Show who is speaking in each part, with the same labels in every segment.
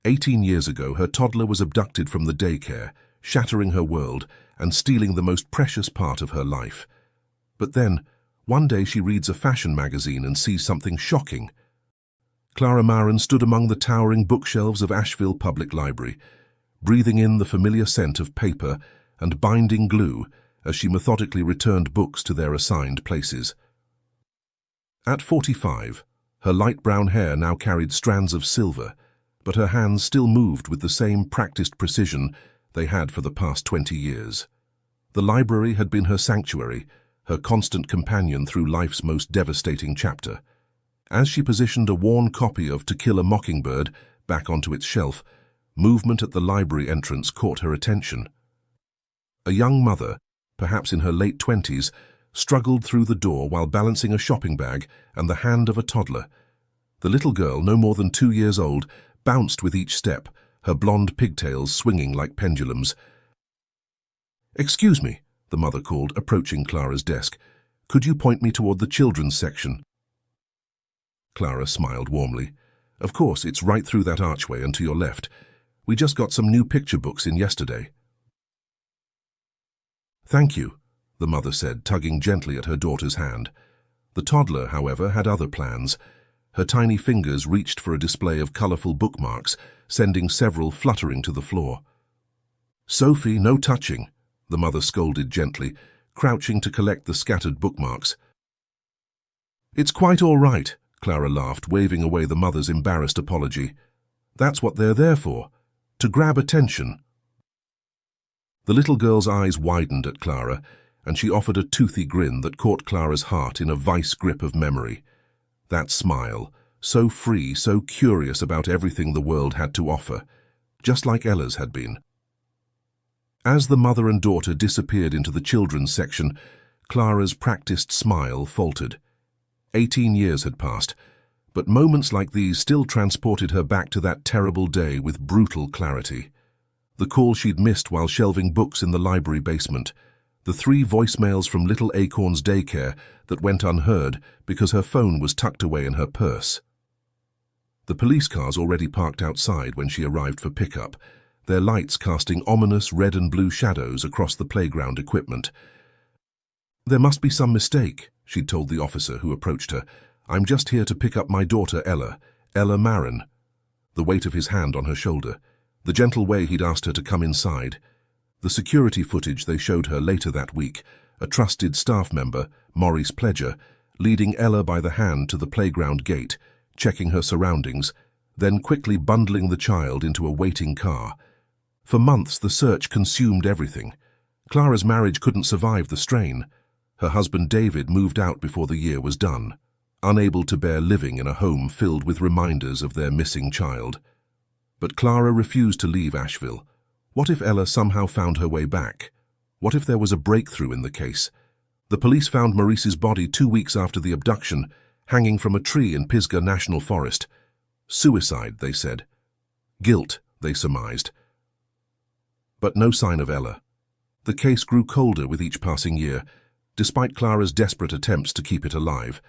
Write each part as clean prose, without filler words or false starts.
Speaker 1: 18 years ago, her toddler was abducted from the daycare, shattering her world and stealing the most precious part of her life. But then, one day she reads a fashion magazine and sees something shocking. Clara Maren stood among the towering bookshelves of Asheville Public Library, breathing in the familiar scent of paper and binding glue as she methodically returned books to their assigned places. At 45, her light brown hair now carried strands of silver, but her hands still moved with the same practiced precision they had for the past 20 years. The library had been her sanctuary, her constant companion through life's most devastating chapter. As she positioned a worn copy of To Kill a Mockingbird back onto its shelf, movement at the library entrance caught her attention. A young mother, perhaps in her late 20s, struggled through the door while balancing a shopping bag and the hand of a toddler. The little girl, no more than 2 years old, bounced with each step, her blonde pigtails swinging like pendulums. "Excuse me," the mother called, approaching Clara's desk. "Could you point me toward the children's section?" Clara smiled warmly. "Of course, it's right through that archway and to your left. We just got some new picture books in yesterday." "Thank you," the mother said, tugging gently at her daughter's hand. The toddler, however, had other plans. Her tiny fingers reached for a display of colorful bookmarks, sending several fluttering to the floor. "Sophie, no touching," the mother scolded gently, crouching to collect the scattered bookmarks. "It's quite all right," Clara laughed, waving away the mother's embarrassed apology. "That's what they're there for, to grab attention." The little girl's eyes widened at Clara, and she offered a toothy grin that caught Clara's heart in a vice grip of memory. That smile, so free, so curious about everything the world had to offer, just like Ella's had been. As the mother and daughter disappeared into the children's section, Clara's practiced smile faltered. 18 years had passed, but moments like these still transported her back to that terrible day with brutal clarity. The call she'd missed while shelving books in the library basement, the 3 voicemails from little Acorn's daycare that went unheard because her phone was tucked away in her purse. The police cars already parked outside when she arrived for pickup, their lights casting ominous red and blue shadows across the playground equipment. "There must be some mistake," she'd told the officer who approached her. "I'm just here to pick up my daughter Ella Maren." The weight of his hand on her shoulder, the gentle way he'd asked her to come inside. The security footage they showed her later that week, a trusted staff member, Maurice Pledger, leading Ella by the hand to the playground gate, checking her surroundings, then quickly bundling the child into a waiting car. For months, the search consumed everything. Clara's marriage couldn't survive the strain. Her husband David moved out before the year was done, unable to bear living in a home filled with reminders of their missing child. But Clara refused to leave Asheville. What if Ella somehow found her way back? What if there was a breakthrough in the case? The police found Maurice's body 2 weeks after the abduction, hanging from a tree in Pisgah National Forest. Suicide, they said. Guilt, they surmised. But no sign of Ella. The case grew colder with each passing year, despite Clara's desperate attempts to keep it alive.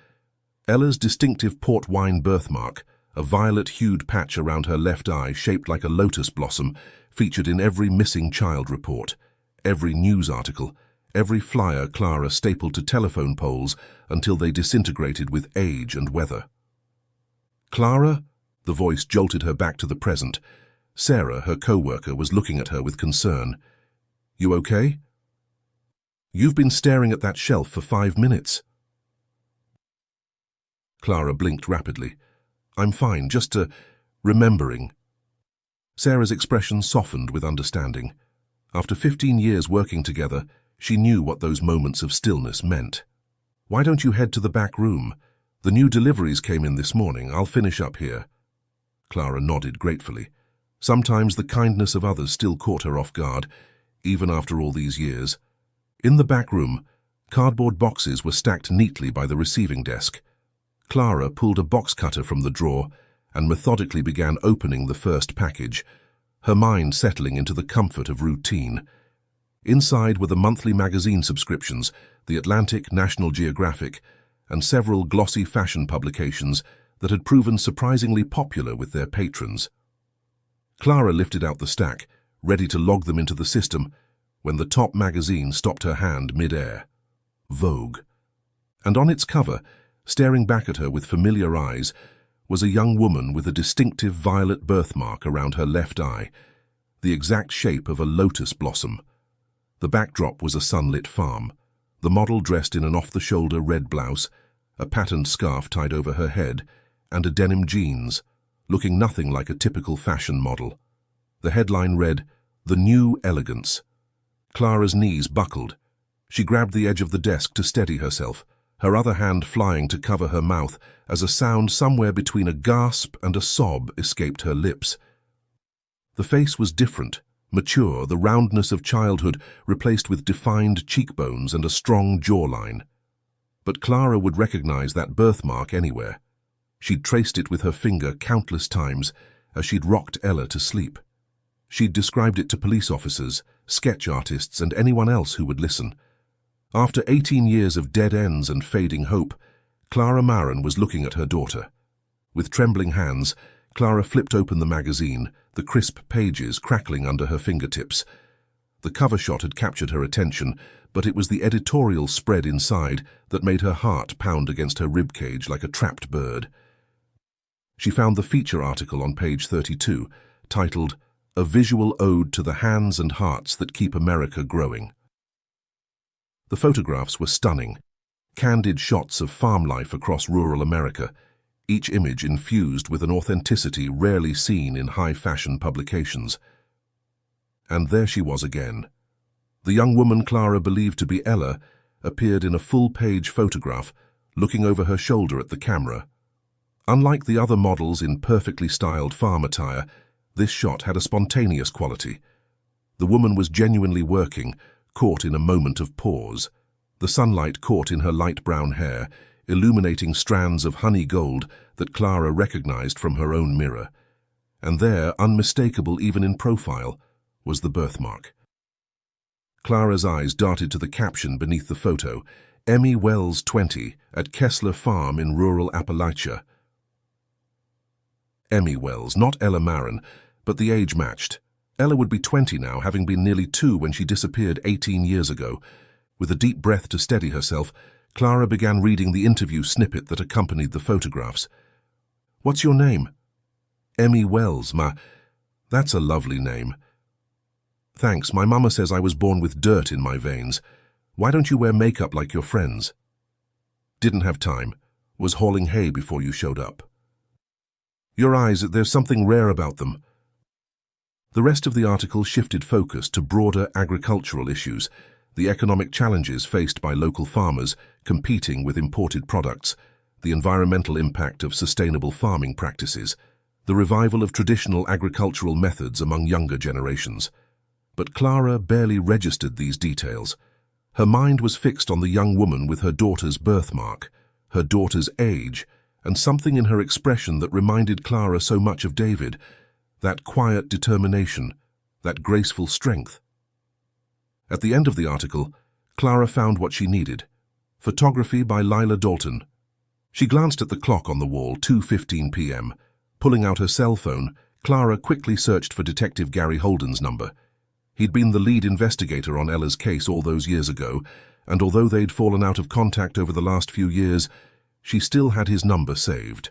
Speaker 1: Ella's distinctive port wine birthmark, a violet-hued patch around her left eye shaped like a lotus blossom, featured in every missing child report, every news article, every flyer Clara stapled to telephone poles until they disintegrated with age and weather. "Clara?" The voice jolted her back to the present. Sarah, her co-worker, was looking at her with concern. "You okay?" "You've been staring at that shelf for 5 minutes." Clara blinked rapidly. "I'm fine, just remembering." Sarah's expression softened with understanding. After 15 years working together, she knew what those moments of stillness meant. "Why don't you head to the back room? The new deliveries came in this morning. I'll finish up here." Clara nodded gratefully. Sometimes the kindness of others still caught her off guard, even after all these years. In the back room, cardboard boxes were stacked neatly by the receiving desk. Clara pulled a box cutter from the drawer and methodically began opening the first package, her mind settling into the comfort of routine. Inside were the monthly magazine subscriptions, The Atlantic, National Geographic, and several glossy fashion publications that had proven surprisingly popular with their patrons. Clara lifted out the stack, ready to log them into the system, when the top magazine stopped her hand mid-air. Vogue. And on its cover, staring back at her with familiar eyes, was a young woman with a distinctive violet birthmark around her left eye, the exact shape of a lotus blossom. The backdrop was a sunlit farm, the model dressed in an off-the-shoulder red blouse, a patterned scarf tied over her head, and a denim jeans, looking nothing like a typical fashion model. The headline read, "The New Elegance." Clara's knees buckled. She grabbed the edge of the desk to steady herself, her other hand flying to cover her mouth as a sound somewhere between a gasp and a sob escaped her lips. The face was different, mature, the roundness of childhood replaced with defined cheekbones and a strong jawline. But Clara would recognize that birthmark anywhere. She'd traced it with her finger countless times as she'd rocked Ella to sleep. She'd described it to police officers, sketch artists, and anyone else who would listen. After 18 years of dead ends and fading hope, Clara Marin was looking at her daughter. With trembling hands, Clara flipped open the magazine, the crisp pages crackling under her fingertips. The cover shot had captured her attention, but it was the editorial spread inside that made her heart pound against her ribcage like a trapped bird. She found the feature article on page 32, titled, "A Visual Ode to the Hands and Hearts That Keep America Growing." The photographs were stunning, candid shots of farm life across rural America, each image infused with an authenticity rarely seen in high-fashion publications. And there she was again. The young woman Clara believed to be Ella appeared in a full-page photograph, looking over her shoulder at the camera. Unlike the other models in perfectly styled farm attire, this shot had a spontaneous quality. The woman was genuinely working, caught in a moment of pause. The sunlight caught in her light brown hair, illuminating strands of honey gold that Clara recognized from her own mirror. And there, unmistakable even in profile, was the birthmark. Clara's eyes darted to the caption beneath the photo, "Emmy Wells 20 at Kessler Farm in rural Appalachia." Emmy Wells, not Ella Marin, but the age matched. Ella would be 20 now, having been nearly 2 when she disappeared 18 years ago. With a deep breath to steady herself, Clara began reading the interview snippet that accompanied the photographs. "What's your name?" "Emmy Wells, ma. That's a lovely name." "Thanks, my mama says I was born with dirt in my veins. Why don't you wear makeup like your friends?" "Didn't have time. Was hauling hay before you showed up." "Your eyes, there's something rare about them." The rest of the article shifted focus to broader agricultural issues, the economic challenges faced by local farmers competing with imported products, the environmental impact of sustainable farming practices, the revival of traditional agricultural methods among younger generations. But Clara barely registered these details. Her mind was fixed on the young woman with her daughter's birthmark, her daughter's age, and something in her expression that reminded Clara so much of David, that quiet determination, that graceful strength. At the end of the article, Clara found what she needed. Photography by Lila Dalton. She glanced at the clock on the wall, 2:15 p.m. Pulling out her cell phone, Clara quickly searched for Detective Gary Holden's number. He'd been the lead investigator on Ella's case all those years ago, and although they'd fallen out of contact over the last few years, she still had his number saved.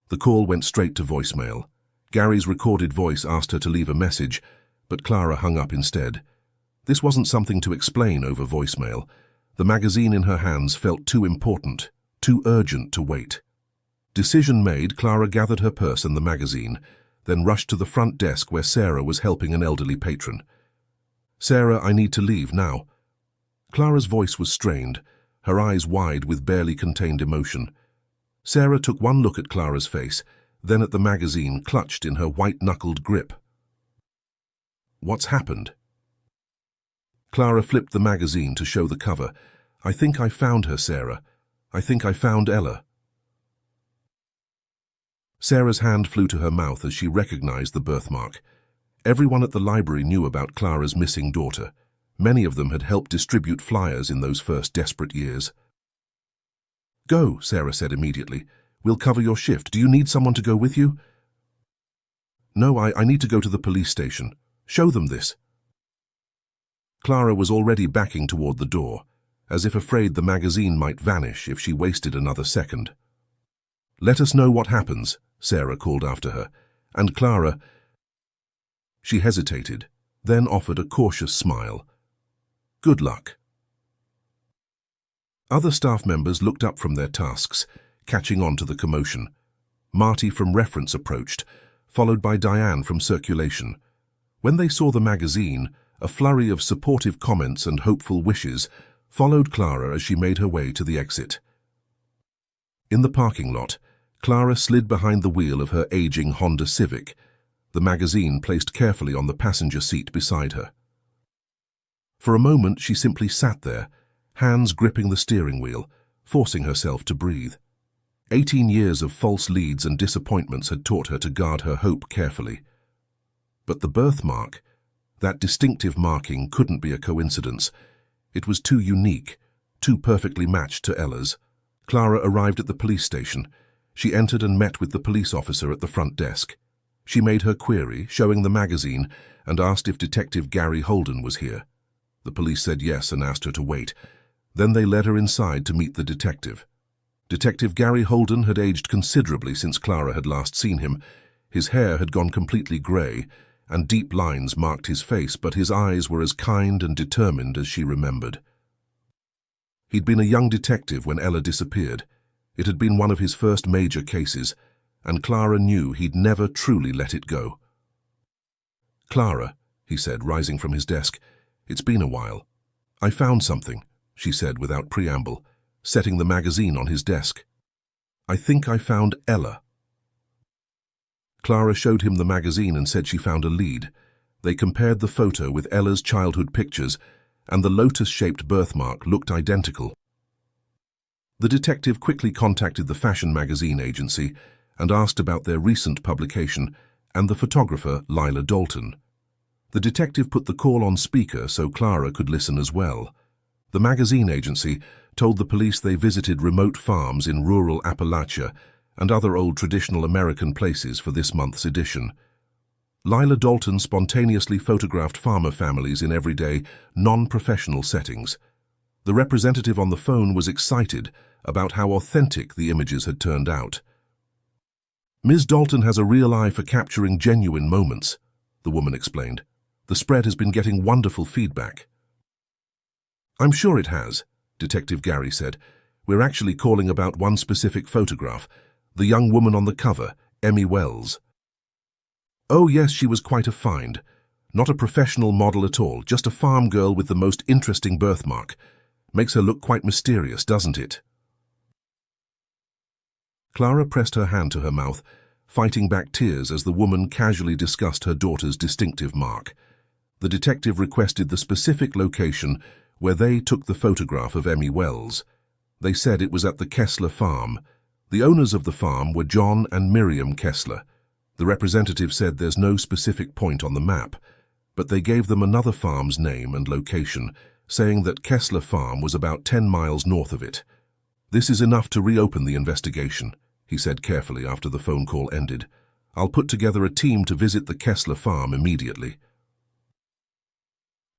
Speaker 1: The call went straight to voicemail. Gary's recorded voice asked her to leave a message, but Clara hung up instead. This wasn't something to explain over voicemail. The magazine in her hands felt too important, too urgent to wait. Decision made, Clara gathered her purse and the magazine, then rushed to the front desk where Sarah was helping an elderly patron. "Sarah, I need to leave now." Clara's voice was strained, her eyes wide with barely contained emotion. Sarah took one look at Clara's face, then at the magazine clutched in her white-knuckled grip. "What's happened?" Clara flipped the magazine to show the cover. "I think I found her, Sarah. I think I found Ella." Sarah's hand flew to her mouth as she recognized the birthmark. Everyone at the library knew about Clara's missing daughter. Many of them had helped distribute flyers in those first desperate years. "Go," Sarah said immediately. "We'll cover your shift. Do you need someone to go with you?" No, I need to go to the police station. Show them this. Clara was already backing toward the door, as if afraid the magazine might vanish if she wasted another second. Let us know what happens, Sarah called after her, and Clara... She hesitated, then offered a cautious smile. Good luck. Other staff members looked up from their tasks, catching on to the commotion. Marty from reference approached, followed by Diane from circulation. When they saw the magazine, a flurry of supportive comments and hopeful wishes followed Clara as she made her way to the exit. In the parking lot, Clara slid behind the wheel of her aging Honda Civic, the magazine placed carefully on the passenger seat beside her. For a moment she simply sat there, hands gripping the steering wheel, forcing herself to breathe. 18 years of false leads and disappointments had taught her to guard her hope carefully. But the birthmark, that distinctive marking, couldn't be a coincidence. It was too unique, too perfectly matched to Ella's. Clara arrived at the police station. She entered and met with the police officer at the front desk. She made her query, showing the magazine, and asked if Detective Gary Holden was here. The police said yes and asked her to wait. Then they led her inside to meet the detective. Detective Gary Holden had aged considerably since Clara had last seen him. His hair had gone completely grey, and deep lines marked his face, but his eyes were as kind and determined as she remembered. He'd been a young detective when Ella disappeared. It had been one of his first major cases, and Clara knew he'd never truly let it go. Clara, he said, rising from his desk, it's been a while. I found something, she said without preamble, setting the magazine on his desk. I think I found Ella. Clara showed him the magazine and said she found a lead. They compared the photo with Ella's childhood pictures, and the lotus-shaped birthmark looked identical. The detective quickly contacted the fashion magazine agency and asked about their recent publication and the photographer Lila Dalton. The detective put the call on speaker so Clara could listen as well. The magazine agency told the police they visited remote farms in rural Appalachia and other old traditional American places for this month's edition. Lila Dalton spontaneously photographed farmer families in everyday, non-professional settings. The representative on the phone was excited about how authentic the images had turned out. Ms. Dalton has a real eye for capturing genuine moments, the woman explained. The spread has been getting wonderful feedback. I'm sure it has, Detective Gary said. We're actually calling about one specific photograph, the young woman on the cover, Emmy Wells. Oh yes, she was quite a find. Not a professional model at all, just a farm girl with the most interesting birthmark. Makes her look quite mysterious, doesn't it? Clara pressed her hand to her mouth, fighting back tears as the woman casually discussed her daughter's distinctive mark. The detective requested the specific location where they took the photograph of Emmy Wells. They said it was at the Kessler farm. The owners of the farm were John and Miriam Kessler. The representative said there's no specific point on the map, but they gave them another farm's name and location, saying that Kessler Farm was about 10 miles north of it. This is enough to reopen the investigation, he said carefully after the phone call ended. I'll put together a team to visit the Kessler Farm immediately.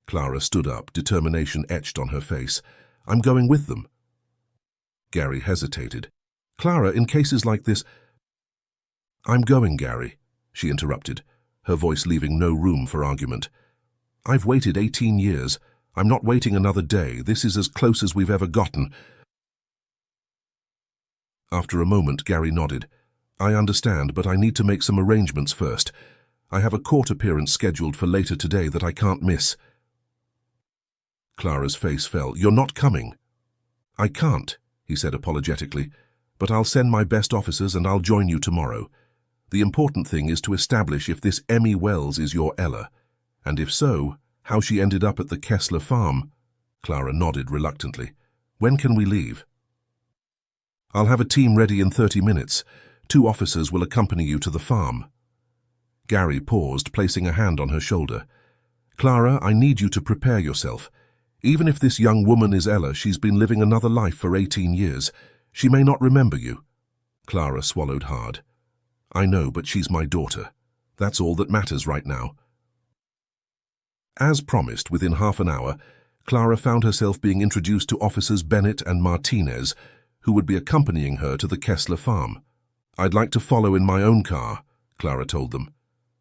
Speaker 1: Clara stood up, determination etched on her face. I'm going with them. Gary hesitated. Clara, in cases like this... I'm going, Gary, she interrupted, her voice leaving no room for argument. I've waited 18 years. I'm not waiting another day. This is as close as we've ever gotten. After a moment, Gary nodded. I understand, but I need to make some arrangements first. I have a court appearance scheduled for later today that I can't miss. Clara's face fell. You're not coming. I can't, he said apologetically, but I'll send my best officers and I'll join you tomorrow. The important thing is to establish if this Emmy Wells is your Ella, and if so, how she ended up at the Kessler farm. Clara nodded reluctantly. When can we leave? I'll have a team ready in 30 minutes. 2 officers will accompany you to the farm. Gary paused, placing a hand on her shoulder. Clara, I need you to prepare yourself. Even if this young woman is Ella, she's been living another life for 18 years. She may not remember you. Clara swallowed hard. I know, but she's my daughter. That's all that matters right now. As promised, within half an hour, Clara found herself being introduced to Officers Bennett and Martinez, who would be accompanying her to the Kessler farm. "I'd like to follow in my own car," Clara told them.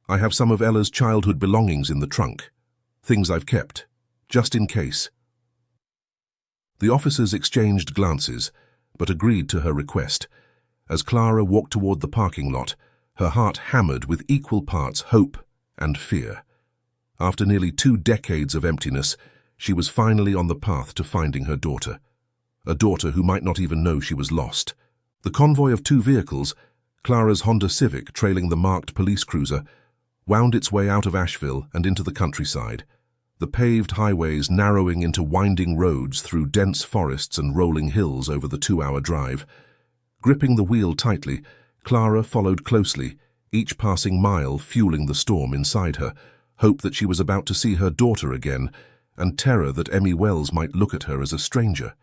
Speaker 1: "I have some of Ella's childhood belongings in the trunk. Things I've kept, just in case." The officers exchanged glances, but agreed to her request. As Clara walked toward the parking lot, her heart hammered with equal parts hope and fear. After nearly 2 decades of emptiness, she was finally on the path to finding her daughter. A daughter who might not even know she was lost. The convoy of 2 vehicles, Clara's Honda Civic trailing the marked police cruiser, wound its way out of Asheville and into the countryside, the paved highways narrowing into winding roads through dense forests and rolling hills over the 2-hour drive. Gripping the wheel tightly, Clara followed closely, each passing mile fueling the storm inside her, hope that she was about to see her daughter again, and terror that Emmy Wells might look at her as a stranger.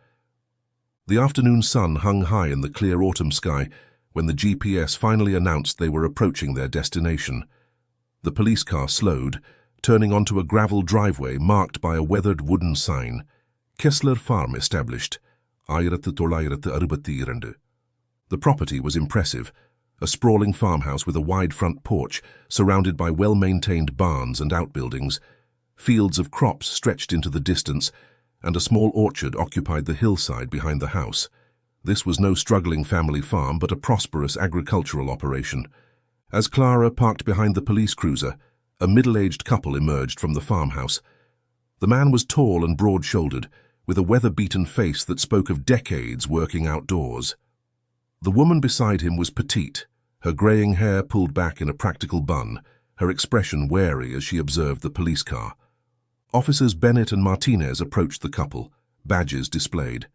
Speaker 1: The afternoon sun hung high in the clear autumn sky when the GPS finally announced they were approaching their destination. The police car slowed, turning onto a gravel driveway marked by a weathered wooden sign, "Kessler Farm Established, 1962." The property was impressive, a sprawling farmhouse with a wide front porch surrounded by well-maintained barns and outbuildings. Fields of crops stretched into the distance, and a small orchard occupied the hillside behind the house. This was no struggling family farm, but a prosperous agricultural operation. As Clara parked behind the police cruiser, a middle-aged couple emerged from the farmhouse. The man was tall and broad-shouldered, with a weather-beaten face that spoke of decades working outdoors. The woman beside him was petite, her greying hair pulled back in a practical bun, her expression wary as she observed the police car. Officers Bennett and Martinez approached the couple, badges displayed.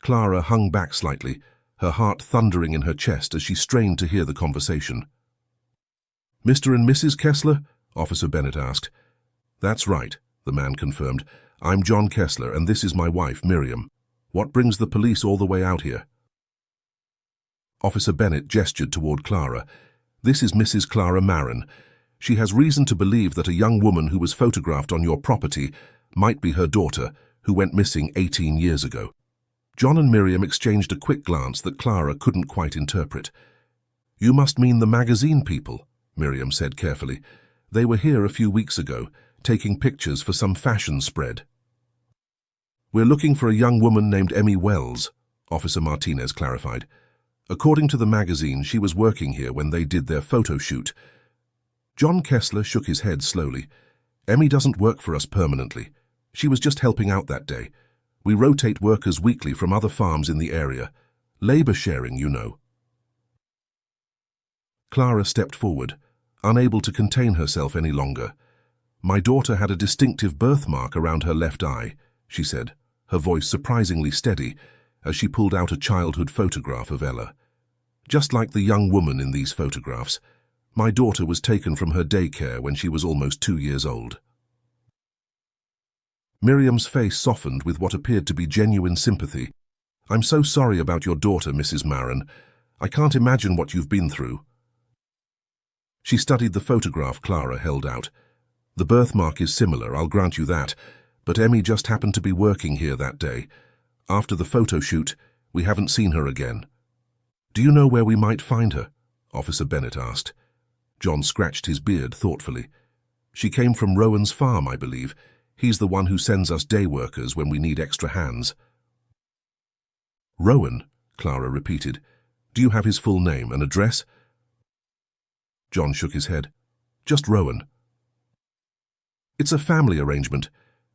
Speaker 1: Clara hung back slightly, her heart thundering in her chest as she strained to hear the conversation. "Mr. and Mrs. Kessler?" Officer Bennett asked. "That's right," the man confirmed. "I'm John Kessler, and this is my wife, Miriam. What brings the police all the way out here?" Officer Bennett gestured toward Clara. "This is Mrs. Clara Marin. She has reason to believe that a young woman who was photographed on your property might be her daughter, who went missing 18 years ago." John and Miriam exchanged a quick glance that Clara couldn't quite interpret. "You must mean the magazine people," Miriam said carefully. "They were here a few weeks ago, taking pictures for some fashion spread." "We're looking for a young woman named Emmy Wells," Officer Martinez clarified. "According to the magazine, she was working here when they did their photo shoot." John Kessler shook his head slowly. "Emmy doesn't work for us permanently. She was just helping out that day. We rotate workers weekly from other farms in the area. Labor sharing, you know." Clara stepped forward, unable to contain herself any longer. "My daughter had a distinctive birthmark around her left eye," she said, her voice surprisingly steady as she pulled out a childhood photograph of Ella. "Just like the young woman in these photographs. My daughter was taken from her daycare when she was almost 2 years old." Miriam's face softened with what appeared to be genuine sympathy. "I'm so sorry about your daughter, Mrs. Marin. I can't imagine what you've been through." She studied the photograph Clara held out. "The birthmark is similar, I'll grant you that, but Emmy just happened to be working here that day. After the photo shoot, we haven't seen her again." "Do you know where we might find her?" Officer Bennett asked. John scratched his beard thoughtfully. "She came from Rowan's farm, I believe. He's the one who sends us day workers when we need extra hands." "Rowan," Clara repeated. "Do you have his full name and address?" John shook his head. "Just Rowan." "It's a family arrangement.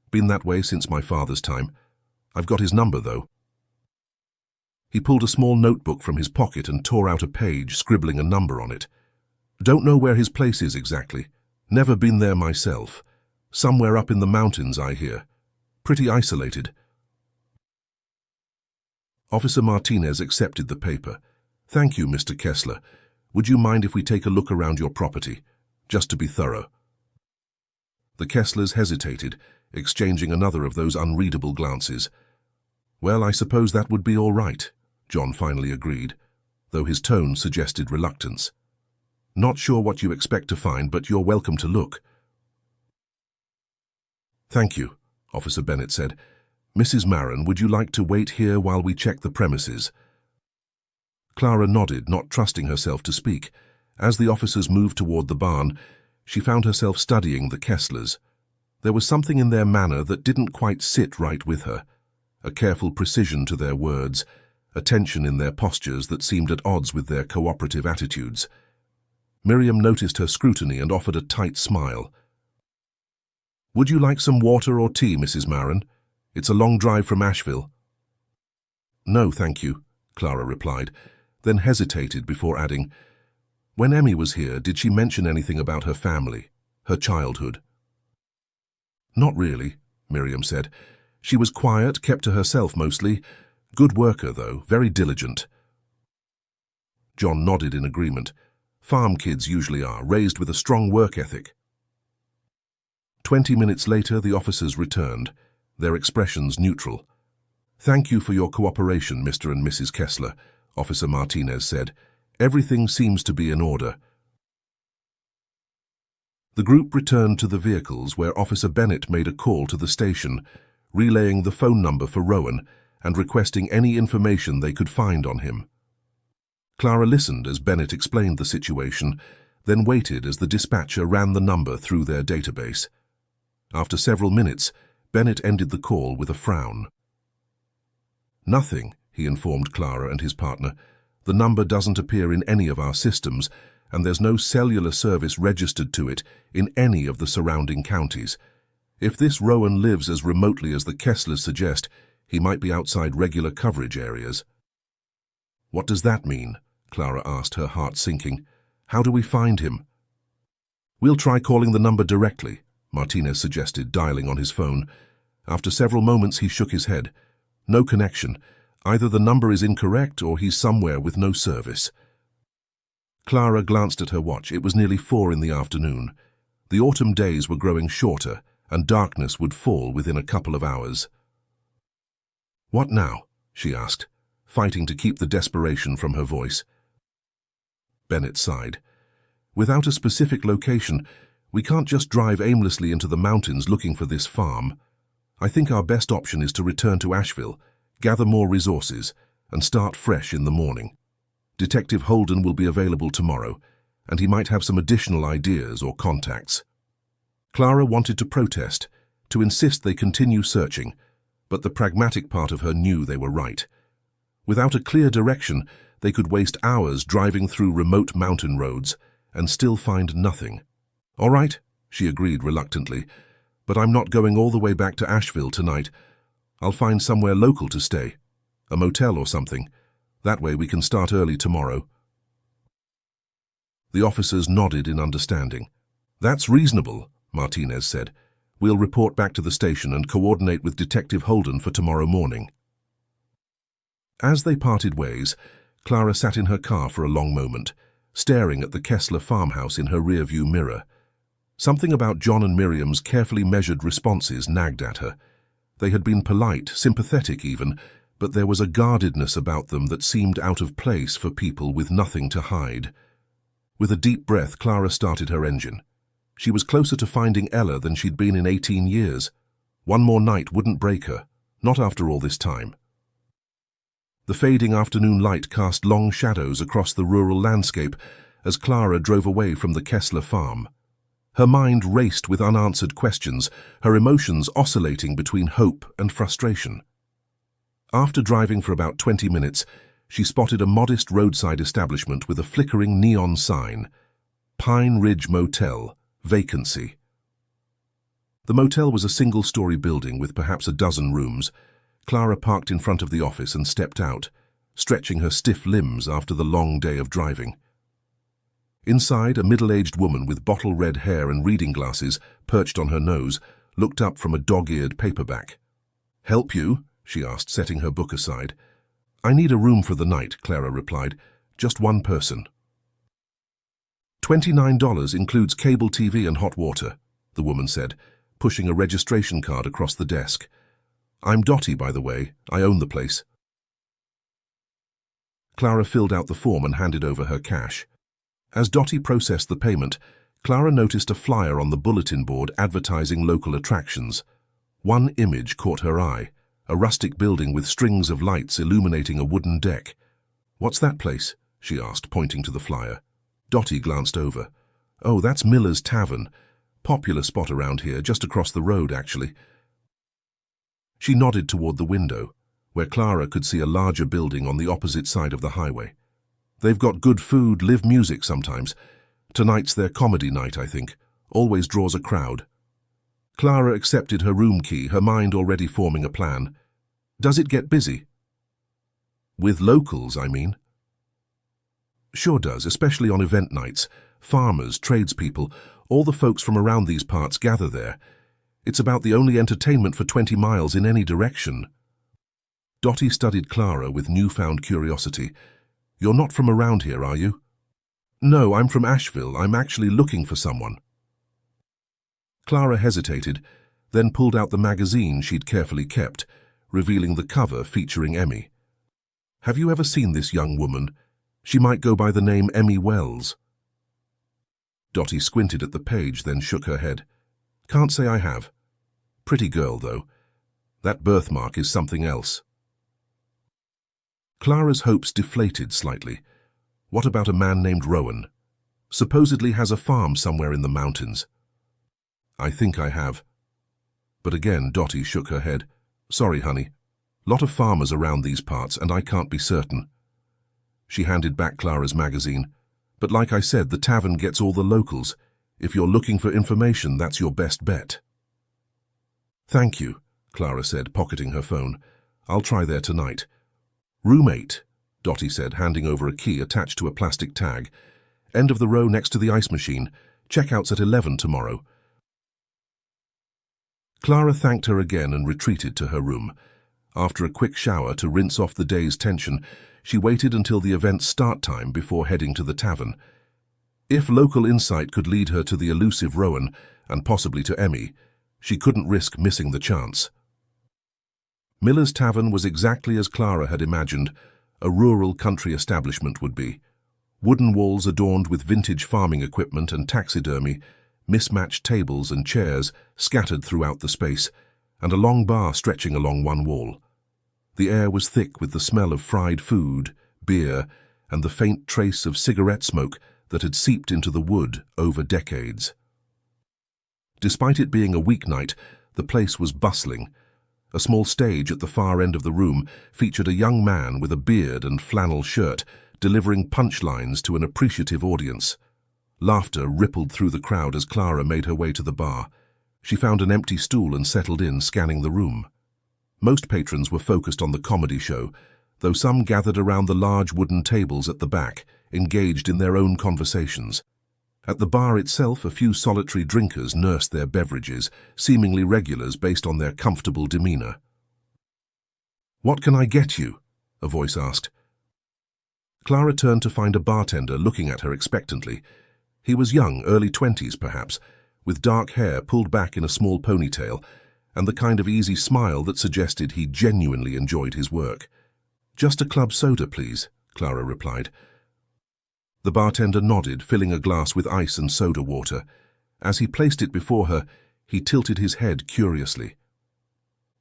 Speaker 1: Been that way since my father's time. I've got his number, though." He pulled a small notebook from his pocket and tore out a page, scribbling a number on it. "Don't know where his place is exactly. Never been there myself. Somewhere up in the mountains, I hear. Pretty isolated." Officer Martinez accepted the paper. "Thank you, Mr. Kessler. Would you mind if we take a look around your property, just to be thorough?" The Kesslers hesitated, exchanging another of those unreadable glances. "Well, I suppose that would be all right," John finally agreed, though his tone suggested reluctance. Not sure what you expect to find, but you're welcome to look. Thank you, Officer Bennett said. Mrs. Marin, would you like to wait here while we check the premises? Clara nodded, not trusting herself to speak. As the officers moved toward the barn, she found herself studying the Kesslers. There was something in their manner that didn't quite sit right with her. A careful precision to their words, a tension in their postures that seemed at odds with their cooperative attitudes. Miriam noticed her scrutiny and offered a tight smile. Would you like some water or tea, Mrs. Marin? It's a long drive from Asheville. No, thank you, Clara replied, then hesitated before adding, when Emmy was here, did she mention anything about her family, her childhood? Not really, Miriam said. She was quiet, kept to herself mostly. Good worker, though, very diligent. John nodded in agreement. Farm kids usually are, raised with a strong work ethic. 20 minutes later, the officers returned, their expressions neutral. Thank you for your cooperation, Mr. and Mrs. Kessler, Officer Martinez said. Everything seems to be in order. The group returned to the vehicles where Officer Bennett made a call to the station, relaying the phone number for Rowan and requesting any information they could find on him. Clara listened as Bennett explained the situation, then waited as the dispatcher ran the number through their database. After several minutes, Bennett ended the call with a frown. Nothing, he informed Clara and his partner. The number doesn't appear in any of our systems, and there's no cellular service registered to it in any of the surrounding counties. If this Rowan lives as remotely as the Kesslers suggest, he might be outside regular coverage areas. What does that mean? Clara asked, her heart sinking. How do we find him? We'll try calling the number directly, Martinez suggested, dialing on his phone. After several moments, he shook his head. No connection. Either the number is incorrect or he's somewhere with no service. Clara glanced at her watch. It was nearly 4 in the afternoon. The autumn days were growing shorter, and darkness would fall within a couple of hours. What now? She asked, fighting to keep the desperation from her voice. Bennett sighed. Without a specific location, we can't just drive aimlessly into the mountains looking for this farm. I think our best option is to return to Asheville, gather more resources, and start fresh in the morning. Detective Holden will be available tomorrow, and he might have some additional ideas or contacts. Clara wanted to protest, to insist they continue searching, but the pragmatic part of her knew they were right. Without a clear direction, they could waste hours driving through remote mountain roads and still find nothing. All right, she agreed reluctantly, but I'm not going all the way back to Asheville tonight. I'll find somewhere local to stay, a motel or something. That way we can start early tomorrow. The officers nodded in understanding. That's reasonable, Martinez said. We'll report back to the station and coordinate with Detective Holden for tomorrow morning. As they parted ways, Clara sat in her car for a long moment, staring at the Kessler farmhouse in her rearview mirror. Something about John and Miriam's carefully measured responses nagged at her. They had been polite, sympathetic even, but there was a guardedness about them that seemed out of place for people with nothing to hide. With a deep breath, Clara started her engine. She was closer to finding Ella than she'd been in 18 years. One more night wouldn't break her, not after all this time. The fading afternoon light cast long shadows across the rural landscape as Clara drove away from the Kessler farm. Her mind raced with unanswered questions, her emotions oscillating between hope and frustration. After driving for about 20 minutes, she spotted a modest roadside establishment with a flickering neon sign, Pine Ridge Motel, vacancy. The motel was a single-story building with perhaps a dozen rooms. Clara parked in front of the office and stepped out, stretching her stiff limbs after the long day of driving. Inside, a middle-aged woman with bottle-red hair and reading glasses perched on her nose looked up from a dog-eared paperback. "Help you?" she asked, setting her book aside. "I need a room for the night," Clara replied. "Just one person." $29 includes cable TV and hot water, the woman said, pushing a registration card across the desk. "I'm Dottie, by the way. I own the place." Clara filled out the form and handed over her cash. As Dottie processed the payment, Clara noticed a flyer on the bulletin board advertising local attractions. One image caught her eye, a rustic building with strings of lights illuminating a wooden deck. "What's that place?" she asked, pointing to the flyer. Dottie glanced over. "Oh, that's Miller's Tavern. Popular spot around here, just across the road, actually." She nodded toward the window, where Clara could see a larger building on the opposite side of the highway. "They've got good food, live music sometimes. Tonight's their comedy night, I think. Always draws a crowd." Clara accepted her room key, her mind already forming a plan. "Does it get busy?" "With locals, I mean." "Sure does, especially on event nights. Farmers, tradespeople, all the folks from around these parts gather there. It's about the only entertainment for 20 miles in any direction." Dottie studied Clara with newfound curiosity. "You're not from around here, are you?" "No, I'm from Asheville. I'm actually looking for someone." Clara hesitated, then pulled out the magazine she'd carefully kept, revealing the cover featuring Emmy. "Have you ever seen this young woman? She might go by the name Emmy Wells." Dottie squinted at the page, then shook her head. "Can't say I have. Pretty girl, though. That birthmark is something else." Clara's hopes deflated slightly. What about a man named Rowan? Supposedly has a farm somewhere in the mountains. "I think I have." But again, Dottie shook her head. "Sorry, honey. Lot of farmers around these parts, and I can't be certain." She handed back Clara's magazine. "But like I said, the tavern gets all the locals. If you're looking for information, that's your best bet." "Thank you," Clara said, pocketing her phone. "I'll try there tonight." "Room 8, Dottie said, handing over a key attached to a plastic tag. "End of the row next to the ice machine. Checkout's at 11 tomorrow." Clara thanked her again and retreated to her room. After a quick shower to rinse off the day's tension, she waited until the event's start time before heading to the tavern. If local insight could lead her to the elusive Rowan, and possibly to Emmy, she couldn't risk missing the chance. Miller's Tavern was exactly as Clara had imagined a rural country establishment would be. Wooden walls adorned with vintage farming equipment and taxidermy, mismatched tables and chairs scattered throughout the space, and a long bar stretching along one wall. The air was thick with the smell of fried food, beer, and the faint trace of cigarette smoke that had seeped into the wood over decades. Despite it being a weeknight, the place was bustling. A small stage at the far end of the room featured a young man with a beard and flannel shirt, delivering punchlines to an appreciative audience. Laughter rippled through the crowd as Clara made her way to the bar. She found an empty stool and settled in, scanning the room. Most patrons were focused on the comedy show, though some gathered around the large wooden tables at the back, engaged in their own conversations. At the bar itself, a few solitary drinkers nursed their beverages, seemingly regulars based on their comfortable demeanor. "What can I get you?" a voice asked. Clara turned to find a bartender looking at her expectantly. He was young, early 20s perhaps, with dark hair pulled back in a small ponytail, and the kind of easy smile that suggested he genuinely enjoyed his work. "Just a club soda, please," Clara replied. The bartender nodded, filling a glass with ice and soda water. As he placed it before her, he tilted his head curiously.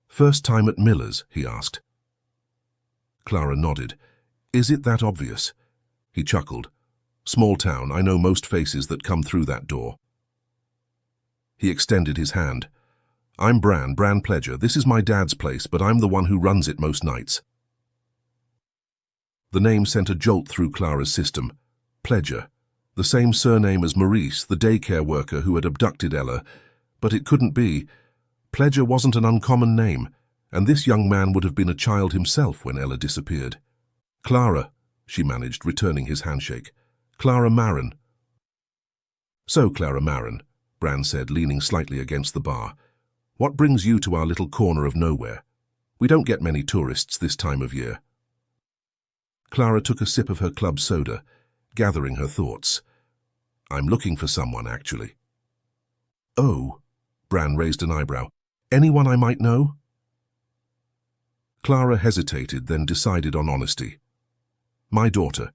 Speaker 1: "First time at Miller's?" he asked. Clara nodded. "Is it that obvious?" He chuckled. "Small town, I know most faces that come through that door." He extended his hand. "I'm Bran Pledger. This is my dad's place, but I'm the one who runs it most nights." The name sent a jolt through Clara's system. Pledger, the same surname as Maurice, the daycare worker who had abducted Ella, but it couldn't be. Pledger wasn't an uncommon name, and this young man would have been a child himself when Ella disappeared. "Clara," she managed, returning his handshake. "Clara Marin." "So, Clara Marin," Bran said, leaning slightly against the bar. "What brings you to our little corner of nowhere? We don't get many tourists this time of year." Clara took a sip of her club soda, gathering her thoughts. "I'm looking for someone, actually." "Oh," Bran raised an eyebrow. "Anyone I might know?" Clara hesitated, then decided on honesty. "My daughter.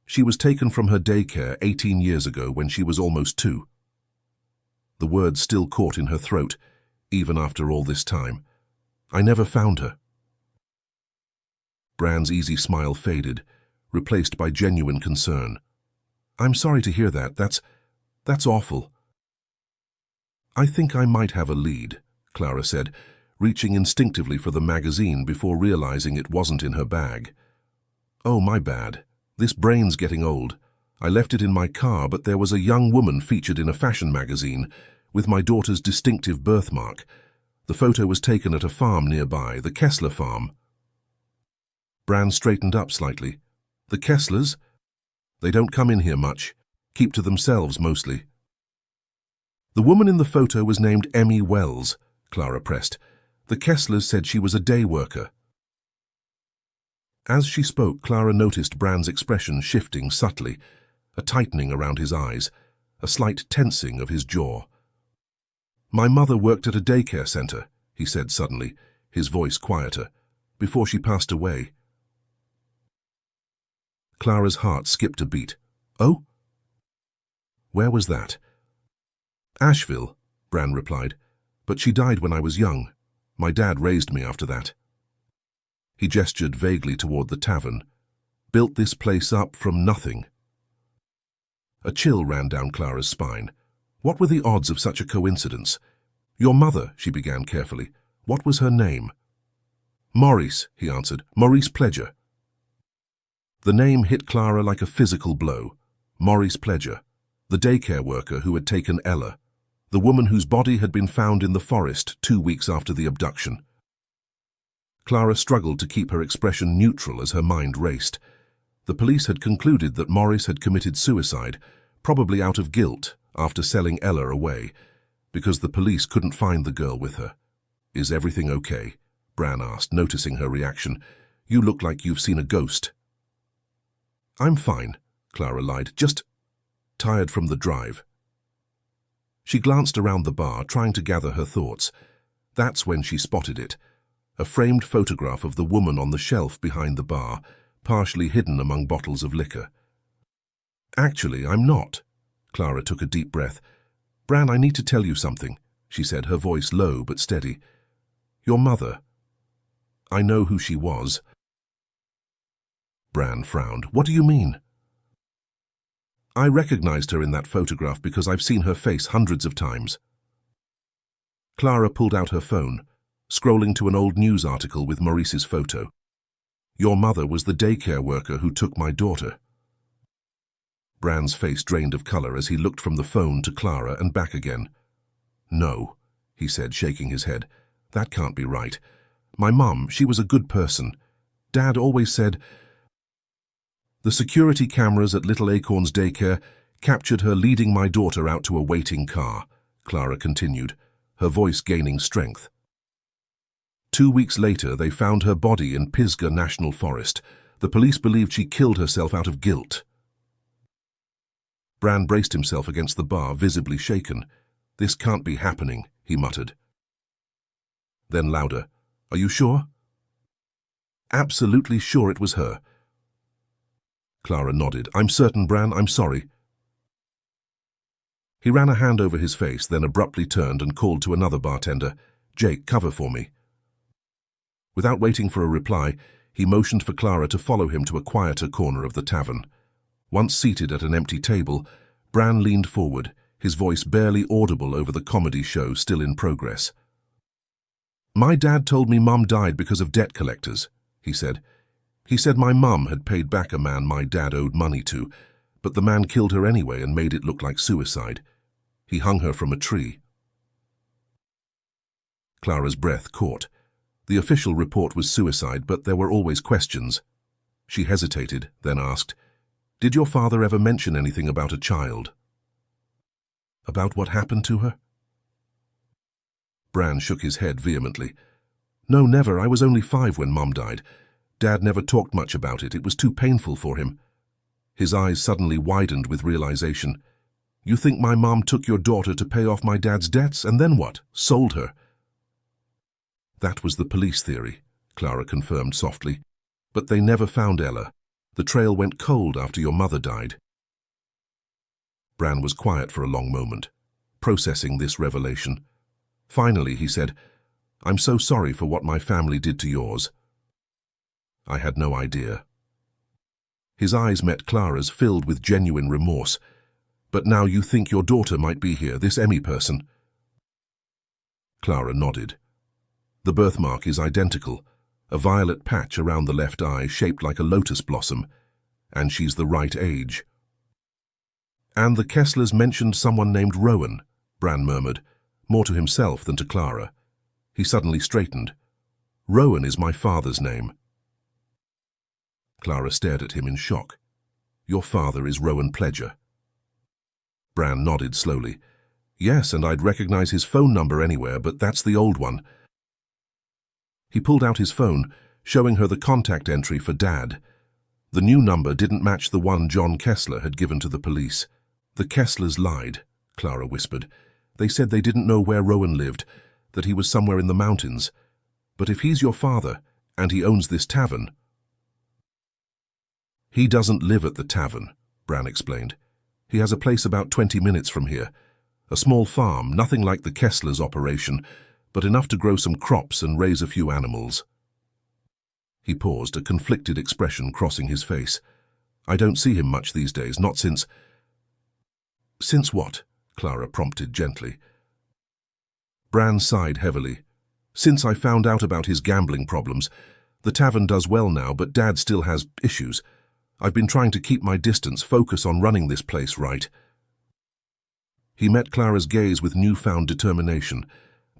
Speaker 1: She was taken from her daycare 18 years ago when she was almost 2. The words still caught in her throat, even after all this time. I never found her. Bran's easy smile faded, replaced by genuine concern. I'm sorry to hear that. That's awful. I think I might have a lead, Clara said, reaching instinctively for the magazine before realizing it wasn't in her bag. Oh, my bad. This brain's getting old. I left it in my car, but there was a young woman featured in a fashion magazine with my daughter's distinctive birthmark. The photo was taken at a farm nearby, the Kessler farm. Bran straightened up slightly. The Kesslers? They don't come in here much. Keep to themselves mostly. The woman in the photo was named Emmy Wells, Clara pressed. The Kesslers said she was a day worker. As she spoke, Clara noticed Bran's expression shifting subtly, a tightening around his eyes, a slight tensing of his jaw. My mother worked at a daycare center, he said suddenly, his voice quieter, before she passed away. Clara's heart skipped a beat. Oh? Where was that? Asheville, Bran replied, but she died when I was young. My dad raised me after that. He gestured vaguely toward the tavern. Built this place up from nothing. A chill ran down Clara's spine. What were the odds of such a coincidence? Your mother, she began carefully. What was her name? Maurice, he answered. Maurice Pledger. The name hit Clara like a physical blow. Maurice Pledger, the daycare worker who had taken Ella, the woman whose body had been found in the forest 2 weeks after the abduction. Clara struggled to keep her expression neutral as her mind raced. The police had concluded that Maurice had committed suicide, probably out of guilt, after selling Ella away, because the police couldn't find the girl with her. Is everything okay? Bran asked, noticing her reaction. You look like you've seen a ghost. I'm fine, Clara lied, just tired from the drive. She glanced around the bar, trying to gather her thoughts. That's when she spotted it. A framed photograph of the woman on the shelf behind the bar, partially hidden among bottles of liquor. Actually, I'm not. Clara took a deep breath. Bran, I need to tell you something, she said, her voice low but steady. Your mother. I know who she was. Bran frowned. What do you mean? I recognized her in that photograph because I've seen her face hundreds of times. Clara pulled out her phone, scrolling to an old news article with Maurice's photo. Your mother was the daycare worker who took my daughter. Bran's face drained of color as he looked from the phone to Clara and back again. No, he said, shaking his head. That can't be right. My mum, she was a good person. Dad always said... The security cameras at Little Acorn's daycare captured her leading my daughter out to a waiting car, Clara continued, her voice gaining strength. 2 weeks later, they found her body in Pisgah National Forest. The police believed she killed herself out of guilt. Bran braced himself against the bar, visibly shaken. This can't be happening, he muttered. Then louder, Are you sure? Absolutely sure it was her. Clara nodded. I'm certain, Bran, I'm sorry. He ran a hand over his face, then abruptly turned and called to another bartender, Jake, cover for me. Without waiting for a reply, he motioned for Clara to follow him to a quieter corner of the tavern. Once seated at an empty table, Bran leaned forward, his voice barely audible over the comedy show still in progress. My dad told me Mum died because of debt collectors, he said. He said my mum had paid back a man my dad owed money to, but the man killed her anyway and made it look like suicide. He hung her from a tree. Clara's breath caught. The official report was suicide, but there were always questions. She hesitated, then asked, Did your father ever mention anything about a child? About what happened to her? Bran shook his head vehemently. No, never. I was only 5 when Mum died. Dad never talked much about it. It was too painful for him. His eyes suddenly widened with realization. You think my mom took your daughter to pay off my dad's debts, and then what? Sold her? That was the police theory, Clara confirmed softly. But they never found Ella. The trail went cold after your mother died. Bran was quiet for a long moment, processing this revelation. Finally, he said, "I'm so sorry for what my family did to yours. I had no idea." His eyes met Clara's, filled with genuine remorse. "But now you think your daughter might be here, this Emmy person?" Clara nodded. "The birthmark is identical, a violet patch around the left eye shaped like a lotus blossom, and she's the right age." "And the Kesslers mentioned someone named Rowan," Bran murmured, more to himself than to Clara. He suddenly straightened. "Rowan is my father's name." Clara stared at him in shock. "Your father is Rowan Pledger?" Bran nodded slowly. "Yes, and I'd recognize his phone number anywhere, but that's the old one." He pulled out his phone, showing her the contact entry for Dad. The new number didn't match the one John Kessler had given to the police. "The Kesslers lied," Clara whispered. "They said they didn't know where Rowan lived, that he was somewhere in the mountains. But if he's your father, and he owns this tavern—" "He doesn't live at the tavern," Bran explained. "He has a place about 20 minutes from here. A small farm, nothing like the Kesslers' operation, but enough to grow some crops and raise a few animals." He paused, a conflicted expression crossing his face. "I don't see him much these days, not since—" "Since what?" Clara prompted gently. Bran sighed heavily. "Since I found out about his gambling problems. The tavern does well now, but Dad still has issues. I've been trying to keep my distance, focus on running this place right." He met Clara's gaze with newfound determination.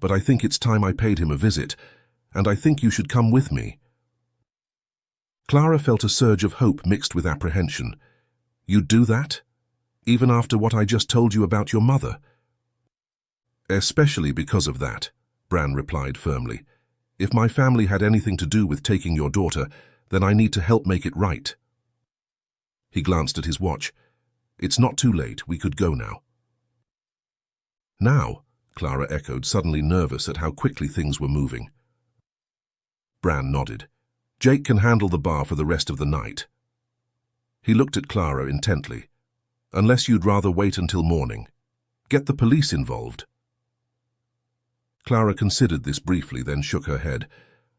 Speaker 1: "But I think it's time I paid him a visit, and I think you should come with me." Clara felt a surge of hope mixed with apprehension. "You'd do that? Even after what I just told you about your mother?" "Especially because of that," Bran replied firmly. "If my family had anything to do with taking your daughter, then I need to help make it right." He glanced at his watch. "It's not too late, we could go now." "Now?" Clara echoed, suddenly nervous at how quickly things were moving. Bran nodded. "Jake can handle the bar for the rest of the night." He looked at Clara intently. "Unless you'd rather wait until morning. Get the police involved." Clara considered this briefly, then shook her head.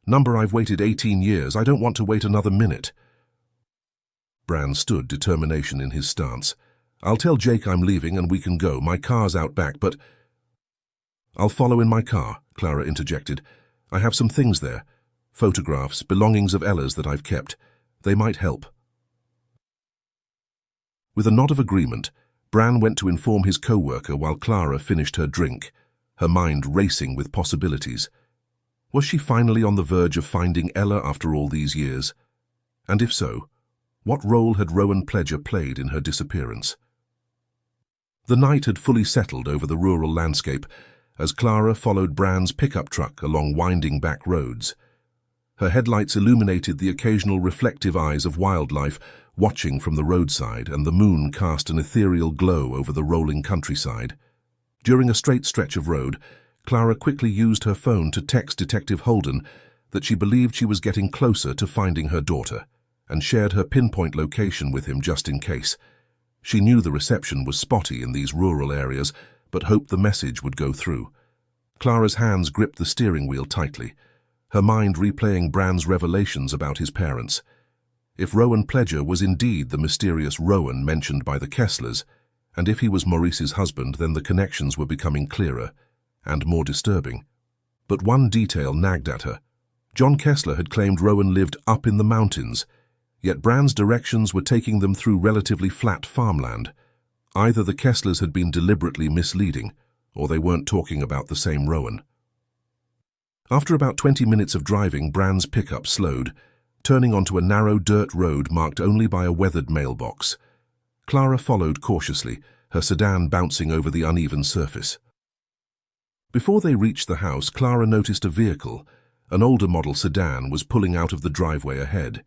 Speaker 1: "Number, I've waited 18 years. I don't want to wait another minute." Bran stood, determination in his stance. "I'll tell Jake I'm leaving and we can go. My car's out back, but—" "I'll follow in my car," Clara interjected. "I have some things there. Photographs, belongings of Ella's that I've kept. They might help." With a nod of agreement, Bran went to inform his co-worker while Clara finished her drink, her mind racing with possibilities. Was she finally on the verge of finding Ella after all these years? And if so, what role had Rowan Pledger played in her disappearance? The night had fully settled over the rural landscape as Clara followed Bran's pickup truck along winding back roads. Her headlights illuminated the occasional reflective eyes of wildlife watching from the roadside, and the moon cast an ethereal glow over the rolling countryside. During a straight stretch of road, Clara quickly used her phone to text Detective Holden that she believed she was getting closer to finding her daughter, and shared her pinpoint location with him just in case. She knew the reception was spotty in these rural areas, but hoped the message would go through. Clara's hands gripped the steering wheel tightly, her mind replaying Bran's revelations about his parents. If Rowan Pledger was indeed the mysterious Rowan mentioned by the Kesslers, and if he was Maurice's husband, then the connections were becoming clearer and more disturbing. But one detail nagged at her. John Kessler had claimed Rowan lived up in the mountains, yet Bran's directions were taking them through relatively flat farmland. Either the Kesslers had been deliberately misleading, or they weren't talking about the same Rowan. After about 20 minutes of driving, Bran's pickup slowed, turning onto a narrow dirt road marked only by a weathered mailbox. Clara followed cautiously, her sedan bouncing over the uneven surface. Before they reached the house, Clara noticed a vehicle. An older model sedan was pulling out of the driveway ahead.